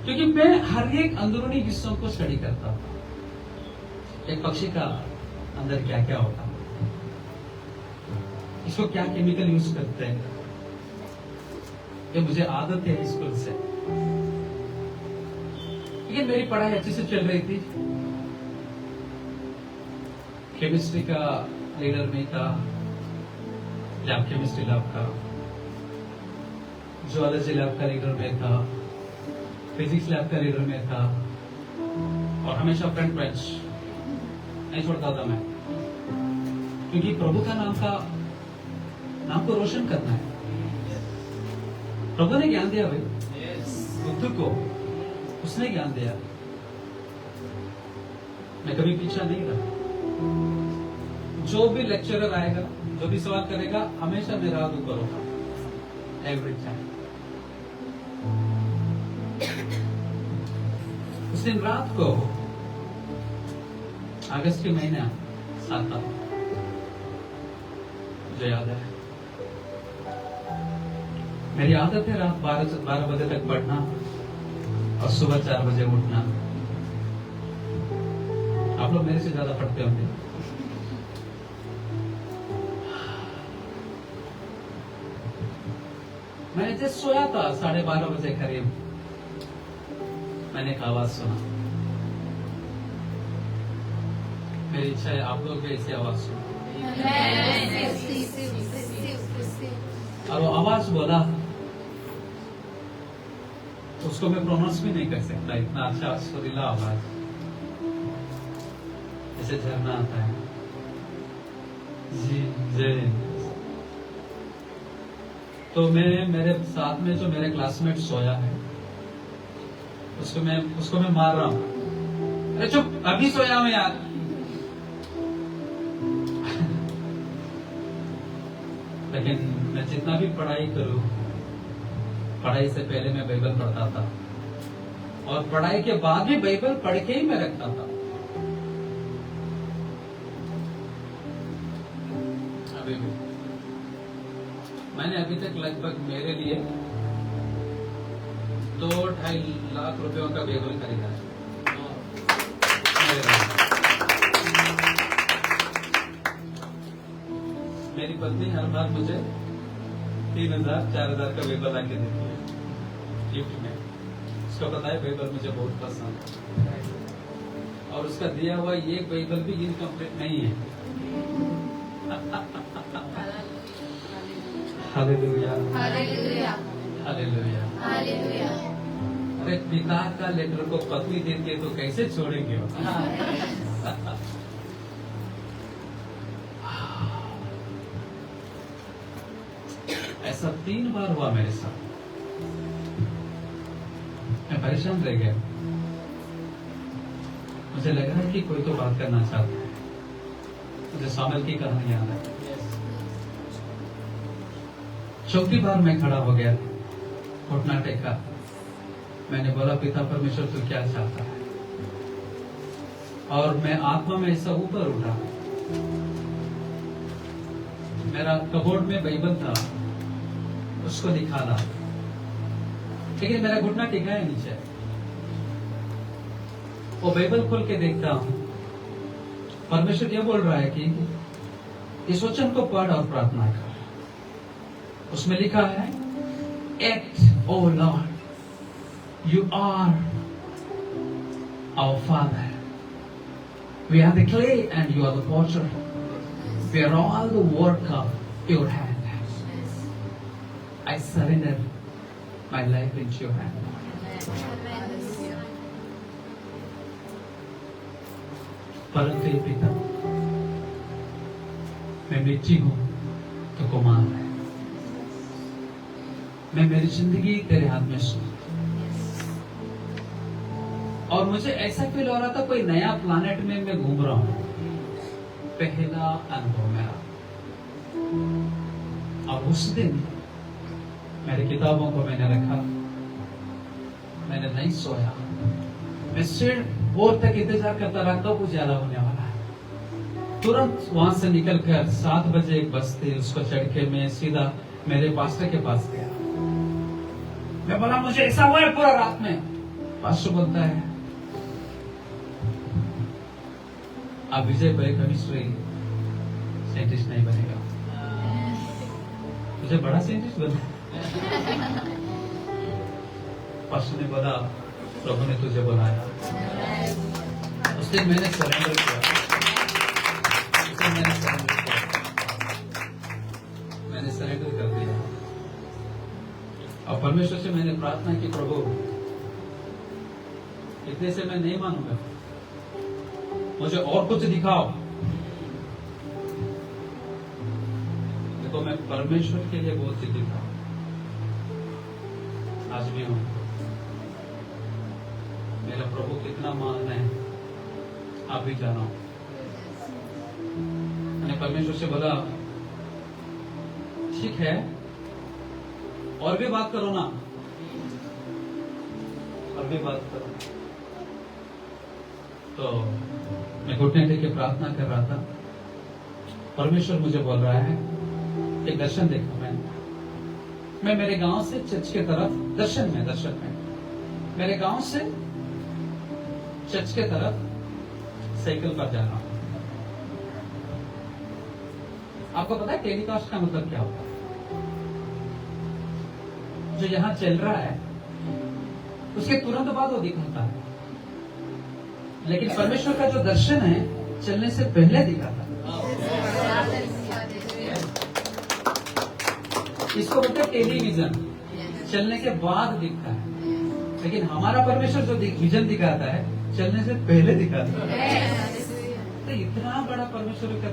क्योंकि मैं हर एक अंदरूनी हिस्सों को स्टडी करता था। एक पक्षी का अंदर क्या क्या होता है, इसको क्या केमिकल यूज करते हैं, ये मुझे आदत है स्कूल से। लेकिन मेरी पढ़ाई अच्छे से चल रही थी। केमिस्ट्री का लीडर में था, लैब केमिस्ट्री लैब का, जूलॉजी लैब का लीडर में था, फिजिक्स लैब का लीडर में था, और हमेशा फ्रंट बेंच नहीं छोड़ता था मैं, क्योंकि प्रभु का नाम को रोशन करना है। प्रभु ने ज्ञान दिया भाई, बुद्ध को उसने ज्ञान दिया। मैं कभी पीछा नहीं रहा। जो भी लेक्चरर आएगा, जो भी सवाल करेगा, हमेशा मेरा हाथ ऊपर होगा, एवरी टाइम। उस दिन रात को अगस्त के महीने 7 था, मुझे याद है। मेरी आदत है रात 12 बजे तक पढ़ना और सुबह 4 बजे उठना। आप लोग मेरे से ज्यादा पढ़ते होंगे। मैंने जैसे सोया था 12:30 बजे करीब, मैंने एक आवाज सुना। मेरी इच्छा है आप लोग भी ऐसी आवाज सुनो। और वो आवाज बोला, उसको मैं प्रोनाउंस भी नहीं कर सकता, इतना अच्छा सुरीला आवाज, जैसे झरना आता है। जी जय। तो मैं मेरे साथ में जो मेरे क्लासमेट सोया है, उसको मैं मार रहा हूं, अरे चुप, अभी सोया हूं यार। लेकिन मैं जितना भी पढ़ाई करूं, पढ़ाई से पहले मैं बाइबल पढ़ता था, और पढ़ाई के बाद भी बाइबल पढ़ के ही मैं रखता था। अभी भी मैंने अभी तक लगभग मेरे लिए 2-2.5 लाख रुपयों का बाइबल खरीदा है। मेरी पत्नी हर बार मुझे 3,000-4,000 का बाइबल लाके देती है गिफ्ट में। उसका पता है बाइबल मुझे बहुत पसंद है, और उसका दिया हुआ ये बाइबल भी इनकम्प्लीट नहीं है। Hallelujah, hallelujah, hallelujah, hallelujah. अरे पिता का लेटर को पत्नी देती है तो कैसे छोड़ेंगे वो? ऐसा 3 बार हुआ मेरे साथ। मैं परेशान रह गया। मुझे लग रहा है कि कोई तो बात करना चाहता है। मुझे शामिल की कहानी याद है। चौथी बार मैं खड़ा हो गया, घुटना टेका। मैंने बोला, पिता परमेश्वर तू क्या चाहता है? और मैं आत्मा में ऐसा ऊपर उठा। मेरा कबोर्ड में बाइबल था, उसको निकाला, लेकिन मेरा घुटना टिका है नीचे। वो बाइबल खोल के देखता हूं, परमेश्वर क्या बोल रहा है कि इस वचन को पढ़ और प्रार्थना कर। उसमें लिखा है, act O Lord, you are our father, we are the clay and you are the potter, we are all the work of your hand. I surrender my life into your hand. परंतु हे पिता, मैं मिट्टी हूं तो कुमार है। मैं मेरी जिंदगी तेरे हाथ में सौंपता हूं, और मुझे ऐसा फील हो रहा था कोई नया प्लानेट में मैं घूम रहा हूँ। पहला अनुभव मेरा। और उस दिन मेरी किताबों को मैंने रखा, मैंने नहीं सोया, मैं सिर भोर तक इंतजार करता रहा कब उजाला होने वाला है। तुरंत वहां से निकलकर 7 बजे एक बस थी, उसको चढ़ के मैं सीधा मेरे पास्टर के पास गया। मैं बोला मुझे ऐसा हुआ है पूरा रात में। पास्टर बोलता है आप विजय बायोकेमिस्ट्री साइंटिस्ट नहीं बनेगा, मुझे बड़ा साइंटिस्ट बनना। पास्टर ने बोला प्रभु ने तुझे बुलाया। उस दिन मैंने सरेंडर किया, मैंने सरेंडर कर दिया। और परमेश्वर से मैंने प्रार्थना की, प्रभु इतने से मैं नहीं मानूंगा, मुझे और कुछ दिखाओ। देखो मैं परमेश्वर के लिए बहुत जिद्दी था, आज भी हूं। मेरा प्रभु कितना महान है आप भी जानो। मैंने परमेश्वर से बोला ठीक है और भी बात करो ना, और भी बात करो। तो मैं घुटने टेके प्रार्थना कर रहा था। परमेश्वर मुझे बोल रहा है, एक दर्शन देखा मैं मेरे गांव से चर्च के तरफ दर्शन में मेरे गांव से चर्च के तरफ साइकिल पर जा रहा हूं। आपको पता है टेलीकास्ट का मतलब क्या होता है? जो यहां चल रहा है उसके तुरंत बाद वो दिखाता है, लेकिन परमेश्वर का जो दर्शन है चलने से पहले दिखाता है। इसको बोलते हैं टेलीविजन, चलने के बाद दिखता है। लेकिन हमारा परमेश्वर जो विजन दिखाता है चलने से पहले दिखाता है। तो इतना बड़ा परमेश्वर का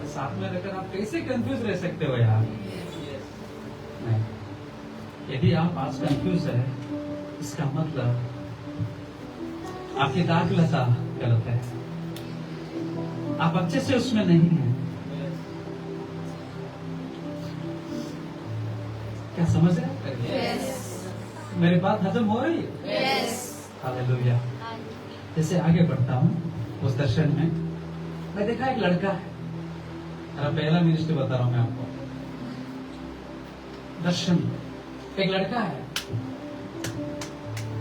साथ में रहकर आप कैसे कंफ्यूज रह सकते हो यार? नहीं, यदि आप आज कंफ्यूज है इसका मतलब आपकी दाखलता गलत है, आप अच्छे से उसमें नहीं है। क्या समझ रहे हैं? मेरी बात हजम हो रही है? हालेलुया। जैसे आगे बढ़ता हूँ उस दर्शन में मैं देखा एक लड़का है। मेरा पहला मिनिस्ट्री बता रहा हूं मैं आपको। दर्शन एक लड़का है,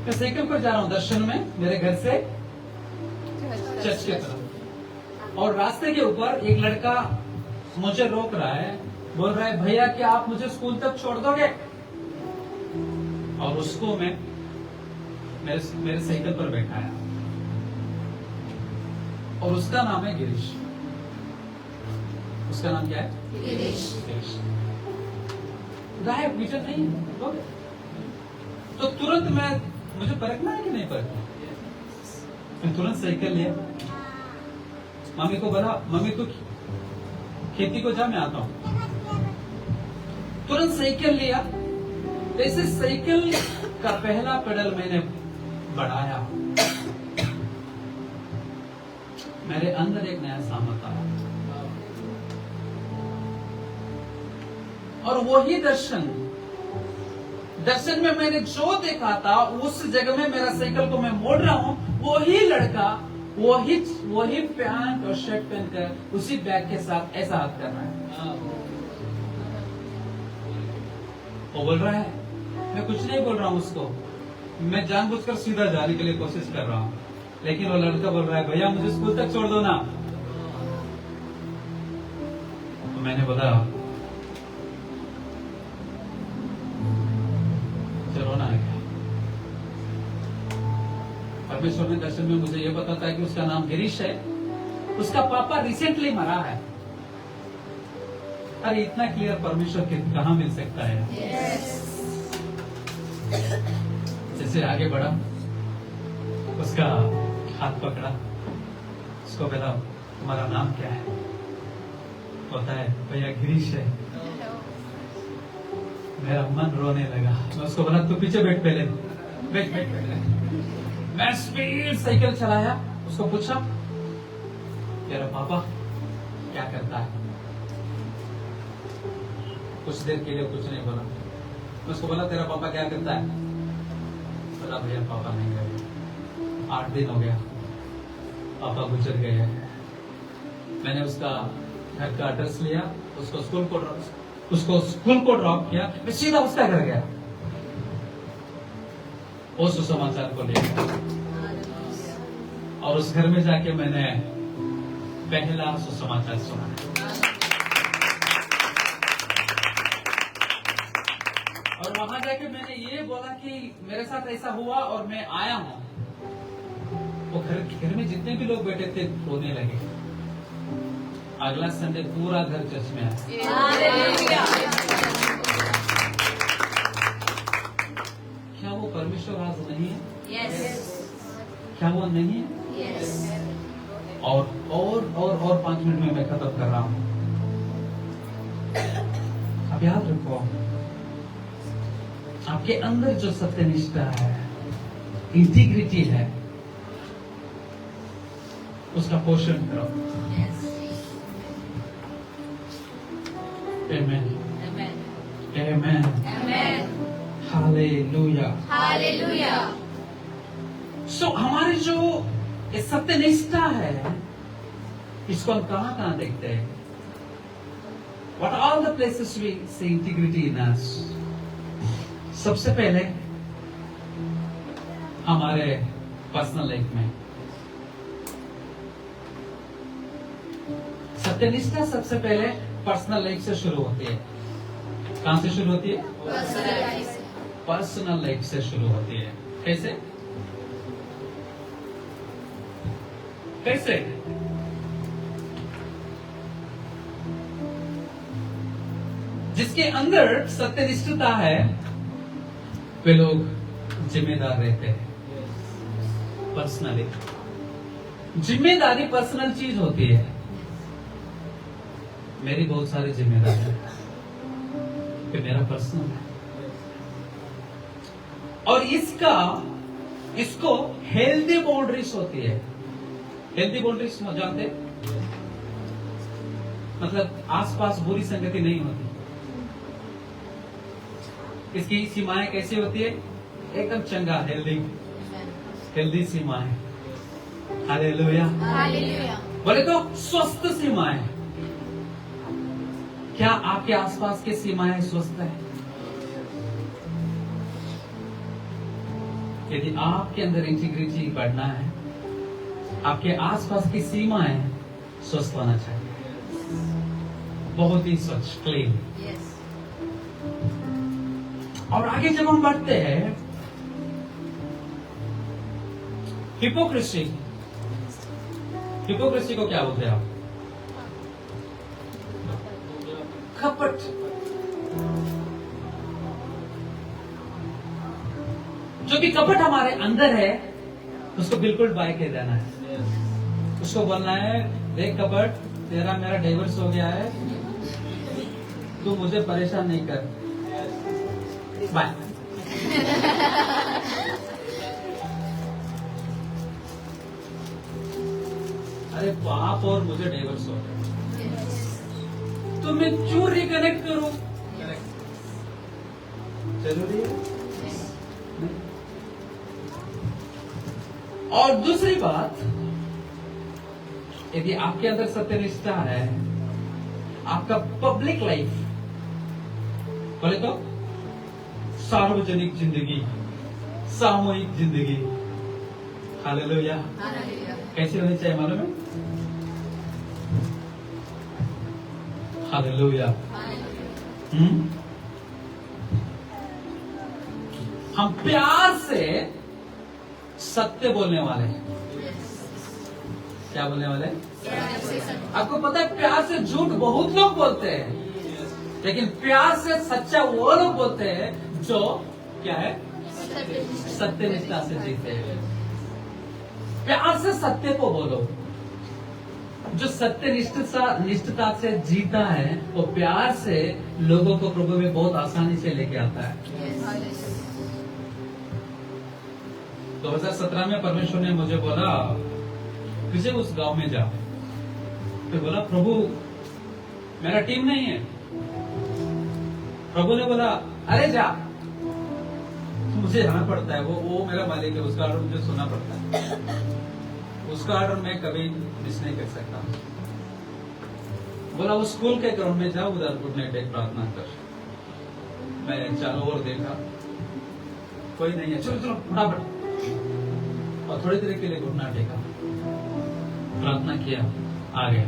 मैं साइकिल पर जा रहा हूं दर्शन में मेरे घर से चर्च की तरफ, और रास्ते के ऊपर एक लड़का मुझे रोक रहा है, बोल रहा है भैया क्या आप मुझे स्कूल तक छोड़ दोगे? और उसको मैं मेरे साइकिल पर बैठाया, और उसका नाम है गिरीश। उसका नाम क्या है? गिरीश। गायब, विजन नहीं है। तो तुरंत मुझे परखना है कि नहीं परखना, मैं तुरंत साइकिल लिया, मम्मी को बोला मम्मी तू खेती को जा मैं आता हूं। तुरंत साइकिल लिया, जैसे साइकिल का पहला पेडल मैंने बढ़ाया, मेरे अंदर एक नया सामर्थ आया, और वही दर्शन में मैंने जो देखा था उस जगह में मेरा साइकिल को मैं मोड़ रहा हूं, वही लड़का वही पैंट और शर्ट पहनकर उसी बैग के साथ ऐसा हाथ कर रहा है। वो बोल रहा है, मैं कुछ नहीं बोल रहा हूं उसको, मैं जानबूझकर सीधा जाने के लिए कोशिश कर रहा हूं, लेकिन वो लड़का बोल रहा है भैया मुझे स्कूल तक छोड़ दो ना। तो मैंने बोला चलो ना। परमेश्वर ने दर्शन में मुझे ये बताता है कि उसका नाम गिरीश है, उसका पापा रिसेंटली मरा है। अरे इतना क्लियर परमेश्वर के कहां मिल सकता है? जैसे आगे बढ़ा, उसका हाथ पकड़ा, उसको बोला तुम्हारा नाम क्या है? बोलता है भैया गिरीश है। मेरा मन रोने लगा। मैं उसको बोला तू पीछे बैठ, पहले बैठ बैठ बैठ। मैं स्पीड साइकिल चलाया, उसको पूछा तेरा पापा क्या करता है? कुछ देर के लिए कुछ नहीं बोला। मैं उसको बोला तेरा पापा क्या करता है? बोला भैया पापा नहीं गए, 8 दिन हो गया, पापा गुजर गए हैं। मैंने उसका घर का एड्रेस लिया, उसको स्कूल को ड्रॉप किया, मैं सीधा उसका घर गया, वो सुसमाचार को लेकर, और उस घर में जाके मैंने पहला सुसमाचार सुना। और वहां जाके मैंने ये बोला कि मेरे साथ ऐसा हुआ और मैं आया हूं। वो घर में जितने भी लोग बैठे थे रोने लगे। अगला संडे पूरा घर चर्च में आया। क्या वो परमेश्वर आज नहीं है? क्या वो नहीं है? और 5 मिनट में मैं खत्म कर रहा हूं। अब याद रखो, आपके अंदर जो सत्यनिष्ठा है, इंटीग्रिटी है, उसका पोषण करो। Amen. Amen. Hallelujah. So हमारी जो ये सत्यनिष्ठा है, इसको हम कहाँ देखते हैं? What are the places we see integrity in us? सबसे पहले हमारे पर्सनल लाइफ में सत्यनिष्ठा सबसे पहले पर्सनल लाइफ से शुरू होती है। कहां से शुरू होती है? पर्सनल लाइफ से शुरू होती है। कैसे? जिसके अंदर सत्यनिष्ठता है, वे लोग जिम्मेदार रहते हैं। पर्सनली जिम्मेदारी पर्सनल चीज होती है। मेरी बहुत सारी जिम्मेदारी है कि मेरा पर्सनल है, और इसको हेल्दी बाउंड्रीज होती है। हेल्दी बाउंड्रीज जानते, मतलब आसपास बुरी संगति नहीं होती। इसकी सीमाएं कैसी होती है? एकदम चंगा, हेल्दी सीमाएं। हालेलुया। बोले तो स्वस्थ सीमाएं। क्या आपके आसपास की सीमाएं स्वस्थ है? यदि आपके अंदर इंटीग्रिटी बढ़ना है, आपके आसपास की सीमाएं स्वस्थ होना चाहिए, बहुत ही स्वच्छ, क्लीन। और आगे जब हम बढ़ते हैं, हिपोक्रेसी को क्या बोलते हैं आप? कपट। जो भी कपट हमारे अंदर है, उसको बिल्कुल बाय कह देना है। उसको बोलना है, देख कपट, तेरा मेरा डाइवर्स हो गया है, तू मुझे परेशान नहीं कर, बाय। अरे बाप, और मुझे डाइवर्स हो गया, तो मैं क्यों रिकनेक्ट करूं? जरूरी है? और दूसरी बात, यदि आपके अंदर सत्यनिष्ठा है, आपका पब्लिक लाइफ, बोले तो सार्वजनिक जिंदगी, सामूहिक जिंदगी, हालेलुया, कैसी होनी चाहिए मालूम है? हालेलुया। हम प्यार से सत्य बोलने वाले हैं। क्या बोलने वाले? आपको पता है, प्यार से झूठ बहुत लोग बोलते हैं, लेकिन प्यार से सच्चा वो लोग बोलते हैं जो क्या है? सत्यनिष्ठा से जीते हैं। प्यार से सत्य को बोलो। जो सत्यनिष्ठता से जीता है, वो प्यार से लोगों को प्रभु में बहुत आसानी से लेके आता है। 2017 में परमेश्वर ने मुझे बोला तुझे उस गांव में जा। तो बोला प्रभु मेरा टीम नहीं है। प्रभु ने बोला अरे जा, मुझे जाना पड़ता है, वो मेरा मालिक है, उसका ऑर्डर मुझे सुनना पड़ता है, उसका ऑर्डर मैं कभी मिस नहीं कर सकता। बोला उस स्कूल के ग्राउंड में जा, उधर घुटने टेक प्रार्थना कर। मैं चारों ओर देखा, कोई नहीं है, चलो चलो फटाफट। और थोड़ी देर के लिए घुटना टेका, प्रार्थना किया, आ गया।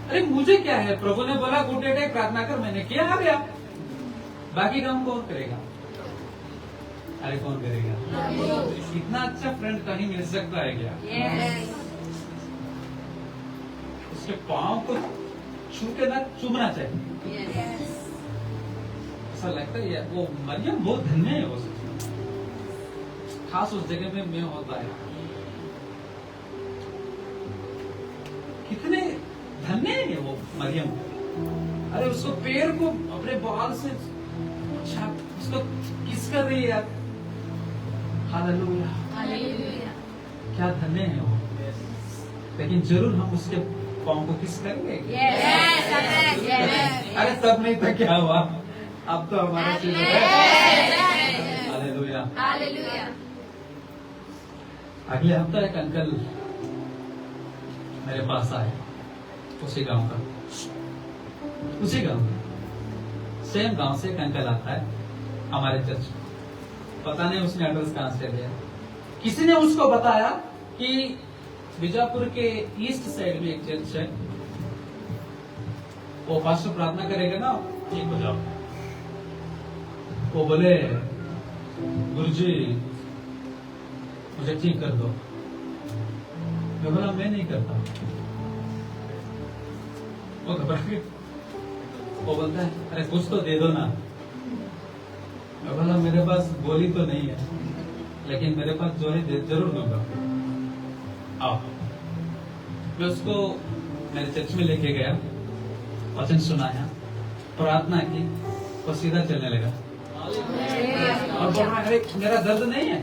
अरे मुझे क्या है, प्रभु ने बोला घुटने टेक प्रार्थना कर, मैंने किया, आ गया। बाकी काम कौन करेगा? अरे कौन करेगा? इतना अच्छा फ्रेंड कहीं मिल सकता है क्या? उसके पांव को छू के ना चूमना चाहिए। ऐसा लगता है यार, वो मरियम बहुत धन्य है, वो खास उस जगह में मैं होता है। कितने धन्य है वो मरियम। अरे उसको पैर को अपने बाल से उसको किस कर रही है यार। Hallelujah, hallelujah. क्या धन्य है वो। लेकिन जरूर हम उसके पाँव को किस करेंगे। अरे तब नहीं तो क्या हुआ, अब तो हमारा हालेलुया। हालेलुया। अगले हफ्ता एक अंकल मेरे पास आए, उसी गांव का, उसी गांव का, सेम गांव से एक अंकल आता है हमारे चर्च। पता नहीं उसने एड्रेस कहां से लिया। किसी ने उसको बताया कि बीजापुर के ईस्ट साइड में एक चर्च है, वो पास्टर प्रार्थना करेगा ना, ठीक हो जाओ। वो बोले गुरुजी मुझे ठीक कर दो। मैं बोला मैं नहीं करता। वो घबरा के वो बोलता है अरे कुछ तो दे दो ना। मैं बोला मेरे पास गोली तो नहीं है, लेकिन मेरे पास जो है जरूर दूंगा, आओ। मैं उसको मेरे चर्च में लेके गया, वचन सुनाया, प्रार्थना की, वो सीधा चलने लगा। और बोल रहा है मेरा दर्द नहीं है,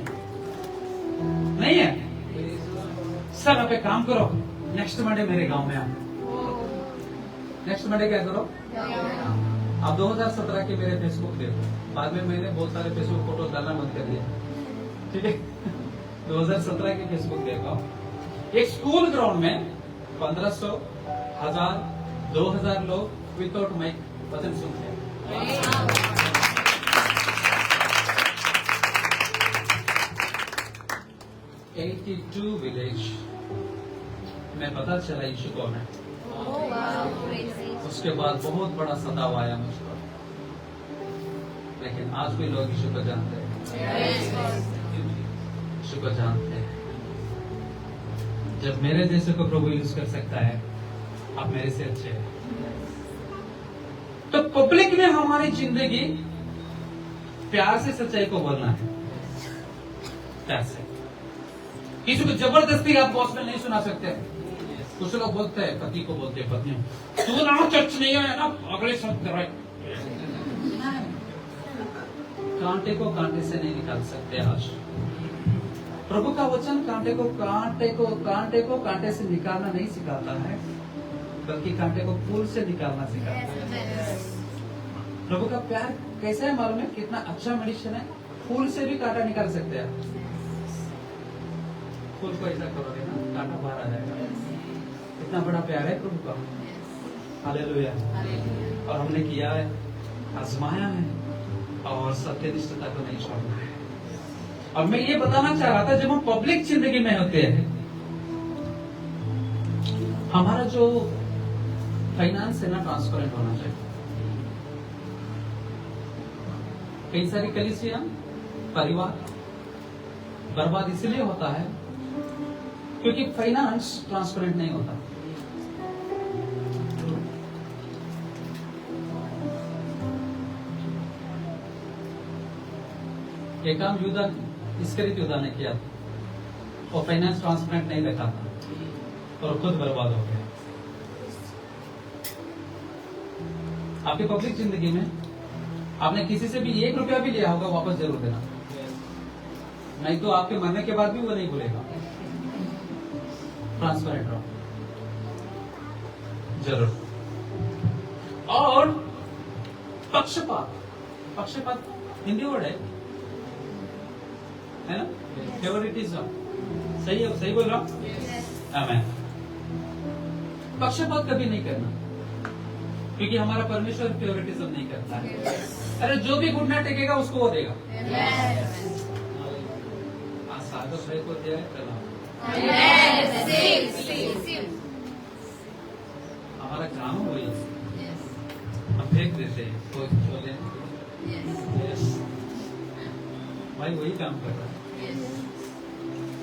नहीं है। सर आप एक काम करो, नेक्स्ट मंडे मेरे गांव में आओ। नेक्स्ट मंडे क्या करो, आप 2017 के मेरे फेसबुक देखो। बाद में मैंने बहुत सारे फेसबुक फोटो डालना बंद कर दिया, ठीक है। 2017 के फेसबुक देखो। एक स्कूल ग्राउंड में 1500, 1000, 2000 लोग विदाउट माइक वचन सुनते हैं। 82 विलेज में पता चला यीशु कौन है। उसके बाद बहुत बड़ा सताव आया मुझको, लेकिन आज भी लोग यीशु को जानते हैं, यीशु को जानते हैं। जब मेरे जैसे को प्रभु यूज कर सकता है, आप मेरे से अच्छे हैं। तो पब्लिक में हमारी जिंदगी प्यार से सच्चाई को बोलना है, प्यार से। किसी को जबरदस्ती आप गॉस्पेल नहीं सुना सकते। कुछ लोग बोलते हैं, पति को बोलते हैं पत्नियों, तू ना चर्च नहीं है ना, अगले सब कर। कांटे को कांटे से नहीं निकाल सकते। आज प्रभु का वचन कांटे को कांटे से निकालना नहीं सिखाता है, बल्कि कांटे को फूल से निकालना सिखाता है। प्रभु का प्यार कैसा है मालूम है? कितना अच्छा मेडिसिन है। फूल से भी कांटा निकाल सकते हैं। फूल को ऐसा करोगे ना, कांटा बाहर आ जाएगा। इतना बड़ा प्यार है प्रभु का। हालेलुया। और हमने किया है, आजमाया है, और सत्यनिष्ठता को नहीं छोड़ना है। और मैं ये बताना चाह रहा था, जब हम पब्लिक जिंदगी में होते हैं, हमारा जो फाइनेंस है ना, ट्रांसपेरेंट होना चाहिए। कई सारी कलीसिया, परिवार बर्बाद इसलिए होता है क्योंकि फाइनेंस ट्रांसपेरेंट नहीं होता। ये काम इसकरित यूदा ने किया था, और फाइनेंस ट्रांसपेरेंट नहीं रखा था और खुद बर्बाद हो गया। आपकी पब्लिक जिंदगी में आपने किसी से भी 1 रुपया भी लिया होगा, वापस जरूर देना, नहीं तो आपके मरने के बाद भी वो नहीं भूलेगा। ट्रांसपेरेंट रहो जरूर। और पक्षपात, पक्षपात हिंदी वर्ड है ना, फेवरेटिज्म, सही है, सही बोल रहा हूं। आमीन। पक्षपात कभी नहीं करना, क्योंकि हमारा परमेश्वर फेवरेटिज्म नहीं करता है। अरे जो भी घुटना टेकेगा उसको वो देगा। सागर भाई को दिया है, चला हमारा काम वही, हम फेंक देते हैं तो छोले, भाई वही काम कर रहा है।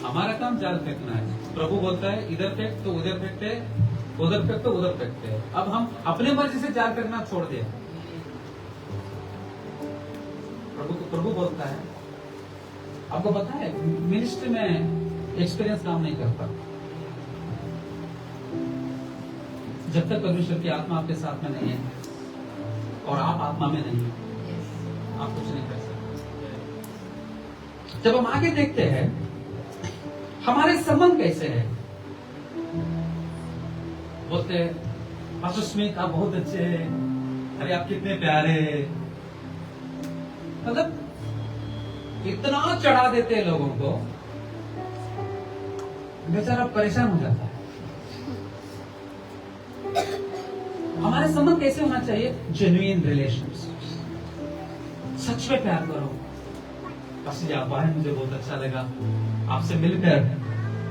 हमारा काम जाल फेंकना है। प्रभु बोलता है इधर फेंक तो उधर फेंकते, उधर फेंक तो उधर फेंकते। अब हम अपने मर्जी से जाल फेंकना छोड़ दिया। प्रभु बोलता है, आपको पता है मिनिस्ट्री में एक्सपीरियंस काम नहीं करता। जब तक परमेश्वर की आत्मा आपके साथ में नहीं है और आप आत्मा में नहीं है, आप कुछ नहीं कर सकते। जब हम आगे देखते हैं हमारे संबंध कैसे है, बोलते हैं पास्टर स्मिथ आप बहुत अच्छे हैं, अरे आप कितने प्यारे, मतलब इतना चढ़ा देते हैं लोगों को, बेचारा परेशान हो जाता है। हमारे संबंध कैसे होना चाहिए? जेन्युइन रिलेशनशिप, सच में प्यार करो। पास्टर जी आप आए, मुझे बहुत अच्छा लगा, आपसे मिलकर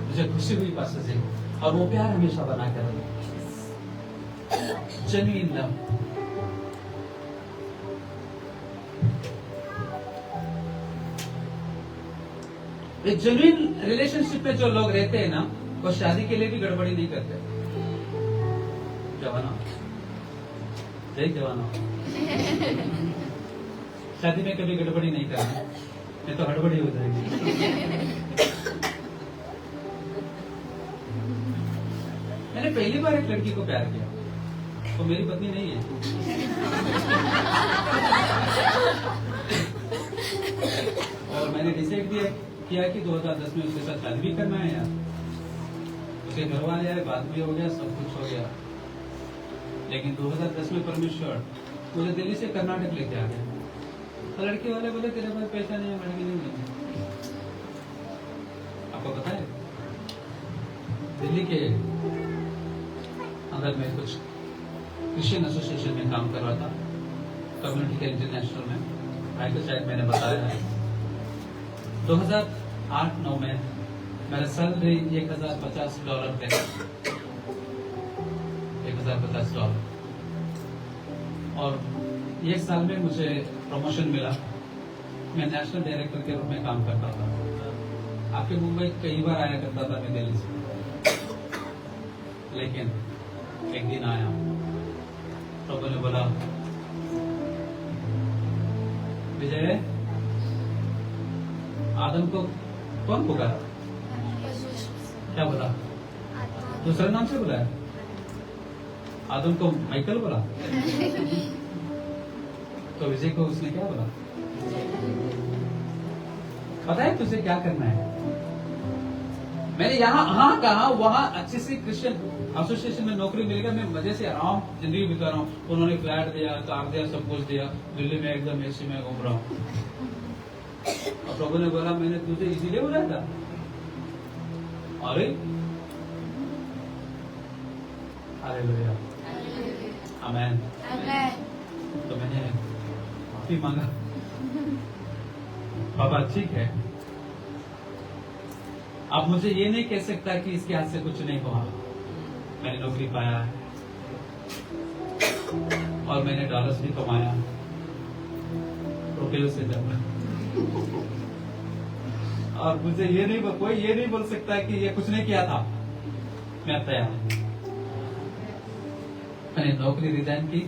मुझे खुशी हुई पास्टर जी, और वो प्यार हमेशा बना कर रहो। Genuine love. एक जेन्युइन रिलेशनशिप में जो लोग रहते हैं ना, वो शादी के लिए भी गड़बड़ी नहीं करते। जवाना जय जवाना, शादी में कभी गड़बड़ी नहीं करना, नहीं तो हड़बड़ी हो जाएगी। मैंने पहली बार एक लड़की को प्यार किया, तो मेरी पत्नी नहीं है। और मैंने डिसाइड किया कि 2010 में उसके साथ शादी भी करना है यार। उसके घर वाले आए, बात भी हो गया, सब कुछ हो गया। लेकिन 2010 में परमेश्वर मुझे दिल्ली से कर्नाटक लेके आ गया। तो लड़के वाले बोले तेरे पास पैसा नहीं है, लड़की नहीं मिली। आपको पता है दिल्ली के अंदर मैं कुछ क्रिश्चियन एसोसिएशन में काम कर रहा था, कम्युनिटी के इंटरनेशनल में। भाई को शायद मैंने बताया है 2008-9 में मेरा सैलरी $1050 थे, $1050। और एक साल में मुझे प्रमोशन मिला, मैं नेशनल डायरेक्टर के रूप में काम करता था। आपके मुंबई कई बार आया करता था मैं दिल्ली से, लेकिन एक दिन आया, प्रभु ने बोला विजय, आदम को कौन पुकारा? क्या बोला? दूसरे नाम से बुलाया? आदम को माइकल बोला? तो विजय को उसने क्या बोला? पता है तुझे क्या करना है? मैंने यहाँ कहा, वहाँ अच्छी सी क्रिश्चियन एसोसिएशन में नौकरी मिलेगा, मैं मजे से आराम जिंदगी बिता रहा हूँ। उन्होंने फ्लैट दिया, कार दिया, सब कुछ दिया, दिल्ली में एकदम एसी में घूम रहा हूँ। और प्रभु ने बोला मैंने तुझे इसीलिए बुलाया था। अरे हालेलुया, आमीन। तो मैंने माफी मांगा, बाबा ठीक है, अब मुझे ये नहीं कह सकता कि इसके हाथ से कुछ नहीं हुआ। मैंने नौकरी पाया है और मैंने डॉलर्स भी कमाया, रुपये से जब। और मुझे कोई ये नहीं बोल सकता कि ये कुछ नहीं किया था। मैं तैयार। मैंने नौकरी रिजाइन की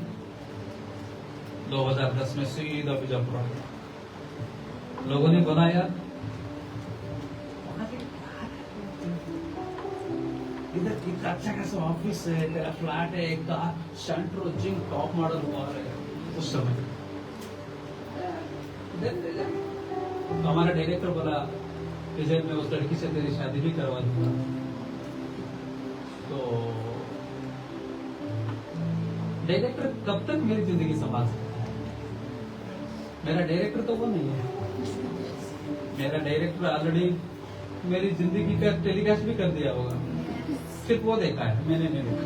2010 में, सीधा बीजापुर। लोगों ने बोला यार इधर कितना अच्छा खासा ऑफिस है, तेरा फ्लैट है, एक कार, सेंट्रो जिंक टॉप मॉडल हुआ है उस समय। तो हमारा डायरेक्टर बोला कि जब मैं उस लड़की से तेरी शादी भी करवा दूंगा। तो डायरेक्टर कब तक मेरी जिंदगी संभाल सकता है? मेरा डायरेक्टर तो वो नहीं है। मेरा डायरेक्टर ऑलरेडी मेरी जिंदगी का टेलीकास्ट भी कर दिया होगा, सिर्फ वो देखा है, मैंने नहीं देखा।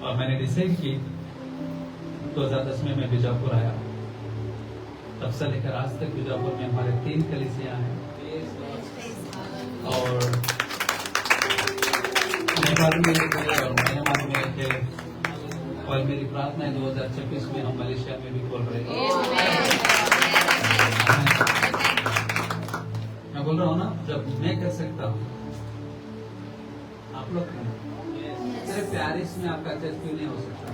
और मैंने डिसाइड की 2010 में मैं बीजापुर आया, तब से लेकर आज तक बीजापुर में हमारे 3 कलीसियां हैं और नेपाल में एक है और म्यांमार में एक है। और मेरी प्रार्थना है 2026 में हम मलेशिया में भी खोल रहे हैं। मैं बोल रहा हूँ ना, जब मैं कर सकता हूँ आप लोग सिर्फ पेरिस में आपका चर्च क्यों नहीं हो सकता?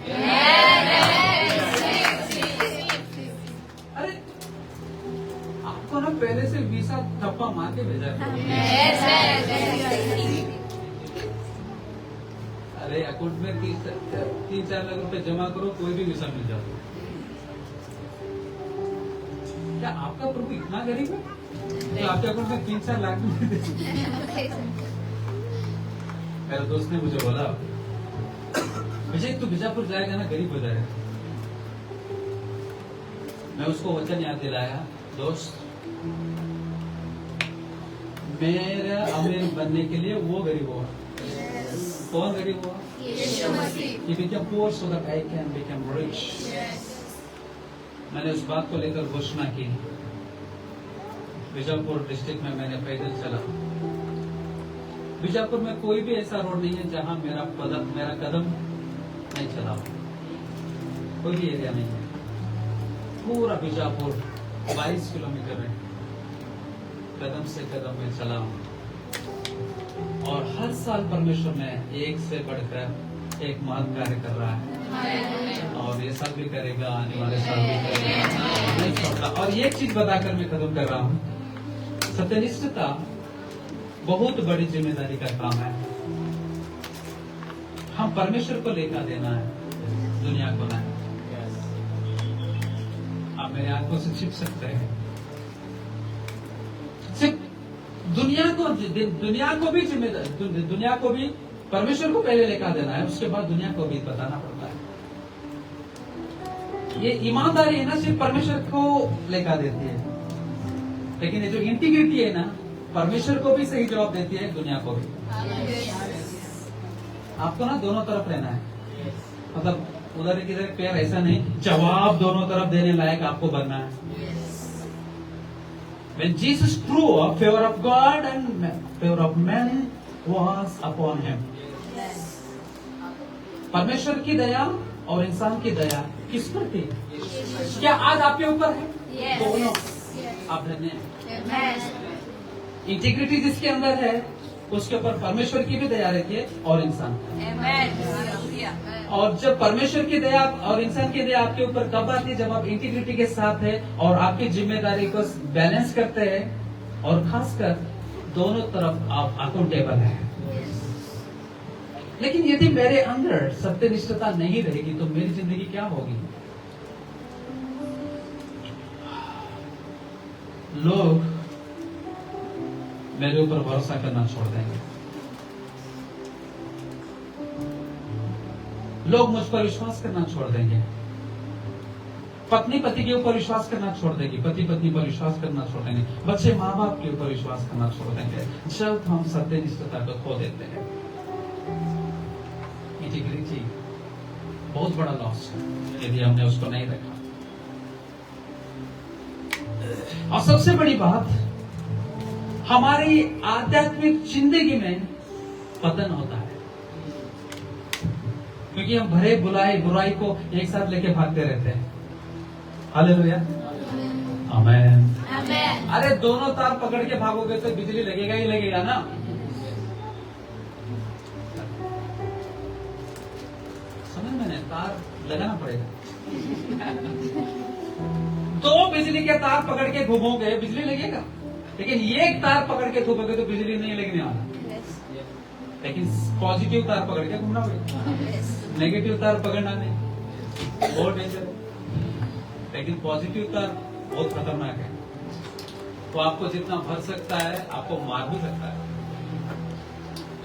अरे आपको ना पहले से वीसा ठप्पा मार के भेजा है। अरे अकाउंट में 3-4 लाख रुपए जमा करो, कोई भी वीसा मिल जाता। क्या आपका प्रभु इतना गरीब है तो आपके अकाउंट में 3-4 लाख रुपए? मेरे दोस्त ने मुझे बोला, विजय तू बीजापुर जाएगा ना, गरीब हो जाएगा। मैं उसको वचन याद दिलाया, दोस्त मेरा अमीर बनने के लिए वो गरीब हुआ। कौन गरीब हुआ? He became poor so that I can become rich. मैंने उस बात को लेकर घोषणा की। बीजापुर डिस्ट्रिक्ट में मैंने पैदल चला। बीजापुर में कोई भी ऐसा रोड नहीं है जहां मेरा कदम नहीं चला, कोई भी एरिया नहीं है। पूरा बीजापुर 22 किलोमीटर है, कदम से कदम में चला हूं। और हर साल परमेश्वर ने एक से बढ़कर एक महान कार्य कर रहा है और ये साल भी करेगा, आने वाले साल भी करेगा, नहीं छोड़ता। और ये चीज बताकर मैं खत्म कर रहा हूँ, सत्यनिष्ठता बहुत बड़ी जिम्मेदारी का काम है। हम परमेश्वर को लेकर देना है, दुनिया को नहीं। आप मेरे आंखों से छिप सकते हैं, सिर्फ दुनिया को भी जिम्मेदारी, दुनिया को भी परमेश्वर को पहले लेकर देना है, उसके बाद दुनिया को भी बताना पड़ता है। ये ईमानदारी है ना, सिर्फ परमेश्वर को लेकर देती है, लेकिन ये जो इंटीग्रिटी है ना, परमेश्वर को भी सही जवाब देती है, दुनिया को भी। आपको ना दोनों तरफ रहना है, मतलब उधर एक इधर पैर, ऐसा नहीं, जवाब दोनों तरफ देने लायक आपको बनना है। When Jesus proved favor of God and favor of man was upon him. परमेश्वर की दया और इंसान की दया किस पर थी? क्या आज आपके ऊपर है? दोनों आप धन्य हैं। इंटीग्रिटी जिसके अंदर है उसके ऊपर परमेश्वर की भी दया रहती है और इंसान। और जब परमेश्वर की दया और इंसान की दया आपके ऊपर तब आती है जब आप इंटीग्रिटी के साथ है और आपकी जिम्मेदारी को बैलेंस करते हैं और खासकर दोनों तरफ आप अकाउंटेबल हैं। लेकिन यदि मेरे अंदर सत्यनिष्ठता नहीं रहेगी तो मेरी जिंदगी क्या होगी? लोग मेरे ऊपर भरोसा करना छोड़ देंगे, लोग मुझ पर विश्वास करना छोड़ देंगे, पत्नी पति के ऊपर विश्वास करना छोड़ देगी, पति पत्नी पर विश्वास करना छोड़ देंगे, बच्चे माँ बाप के ऊपर विश्वास करना छोड़ देंगे जब हम सत्यनिष्ठता को खो देते हैं। इंटीग्रिटी बहुत बड़ा लॉस है यदि हमने उसको नहीं रखा। और सबसे बड़ी बात, हमारी आध्यात्मिक जिंदगी में पतन होता है क्योंकि हम भरे बुराई को एक साथ लेके भागते रहते हैं। हालेलुया, आमेन। अरे दोनों तार पकड़ के भागोगे तो बिजली लगेगा ही लगेगा ना। समझ में नहीं, तार लगाना पड़ेगा। दो बिजली के तार पकड़ के घूमोगे बिजली लगेगा, लेकिन एक तार पकड़ के घूमोगे तो बिजली नहीं लगने वाला। लेकिन पॉजिटिव तार पकड़ के घूमना पड़ेगा, नेगेटिव तार पकड़ना नहीं, बहुत डेंजर है। लेकिन पॉजिटिव तार बहुत खतरनाक है। वो आपको जितना भर सकता है, आपको मार भी सकता है।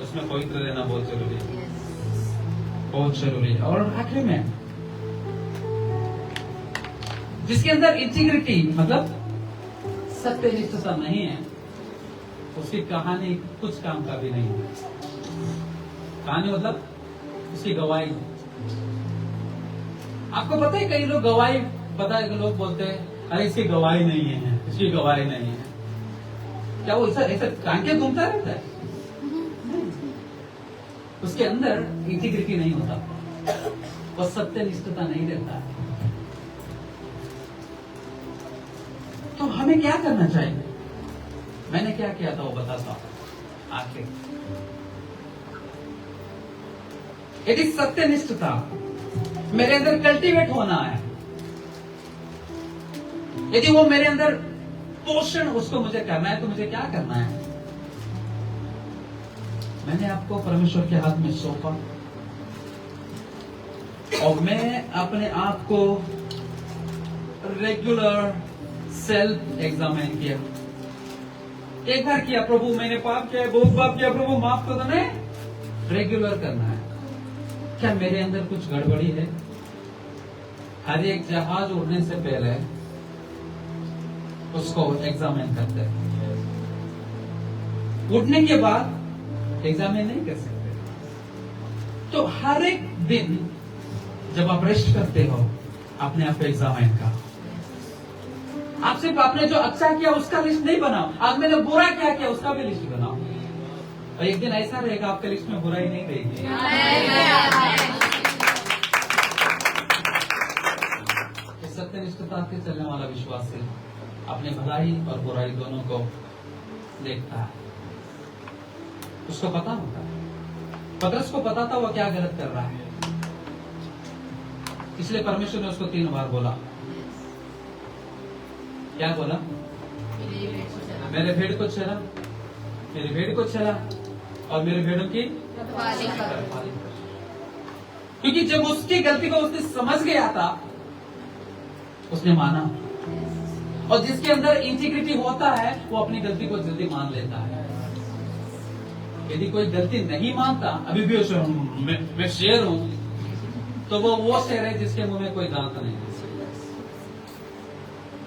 उसमें पवित्र रहना बहुत जरूरी है, बहुत जरूरी है। और आखिर में, जिसके अंदर इंटीग्रिटी मतलब सत्यनिष्ठता नहीं है, उसकी कहानी कुछ काम का भी नहीं है। कहानी मतलब उसकी गवाही। आपको पता है, कई लोग गवाही, पता है कि लोग बोलते हैं अरे इसकी गवाही नहीं है, इसकी गवाही नहीं है। क्या वो ऐसा ऐसा टांके घूमता रहता है? उसके अंदर इंटीग्रिटी नहीं होता, वो सत्यनिष्ठता नहीं रहता। तो हमें क्या करना चाहिए? मैंने क्या किया था वो बताता हूं। आखिर यदि सत्यनिष्ठता मेरे अंदर कल्टीवेट होना है, यदि वो मेरे अंदर पोषण उसको मुझे करना है, तो मुझे क्या करना है? मैंने आपको परमेश्वर के हाथ में सौंपा और मैं अपने आप को रेगुलर सेल्फ एग्जामिन किया। एक बार किया, प्रभु मैंने पाप किया, बहुत पाप किया, प्रभु माफ कर दो। नहीं, रेगुलर करना है। क्या मेरे अंदर कुछ गड़बड़ी है? हर एक जहाज उड़ने से पहले उसको एग्जामिन करते हैं, उड़ने के बाद एग्जामिन नहीं कर सकते। तो हर एक दिन जब आप रेस्ट करते हो, अपने आप को एग्जामिन का। आप सिर्फ आपने जो अच्छा किया उसका लिस्ट नहीं बनाओ, आज मैंने बुरा क्या किया उसका भी लिस्ट बनाओ। और एक दिन ऐसा रहेगा आपके लिस्ट में बुराई नहीं रहेगी। सत्यनिष्ठता से चलने वाला विश्वास है अपने भलाई और बुराई दोनों को देखता है। उसको पता होता है, पतरस को पता था वो क्या गलत कर रहा है, इसलिए परमेश्वर ने उसको 3 बार बोला। क्या बोला? मेरे भेड़ को चला, मेरी भेड़ को चला और मेरे भेड़ों की रखवाली कर। क्योंकि जब उसकी गलती को उसने समझ गया था, उसने माना। और जिसके अंदर इंटीग्रिटी होता है वो अपनी गलती को जल्दी मान लेता है। यदि कोई गलती नहीं मानता, अभी भी मैं शेर हूं, तो वो शेर है जिसके मुंह में कोई दांत नहीं।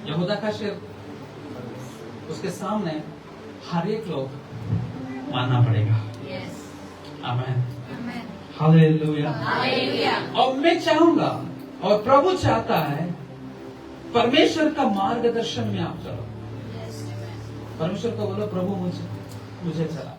यहूदा का शेर, उसके सामने हर एक लोग मानना पड़ेगा। आमीन, हालेलुया। और मैं चाहूंगा और प्रभु चाहता है, परमेश्वर का मार्गदर्शन में आप चलो। परमेश्वर को बोलो, प्रभु मुझे चला।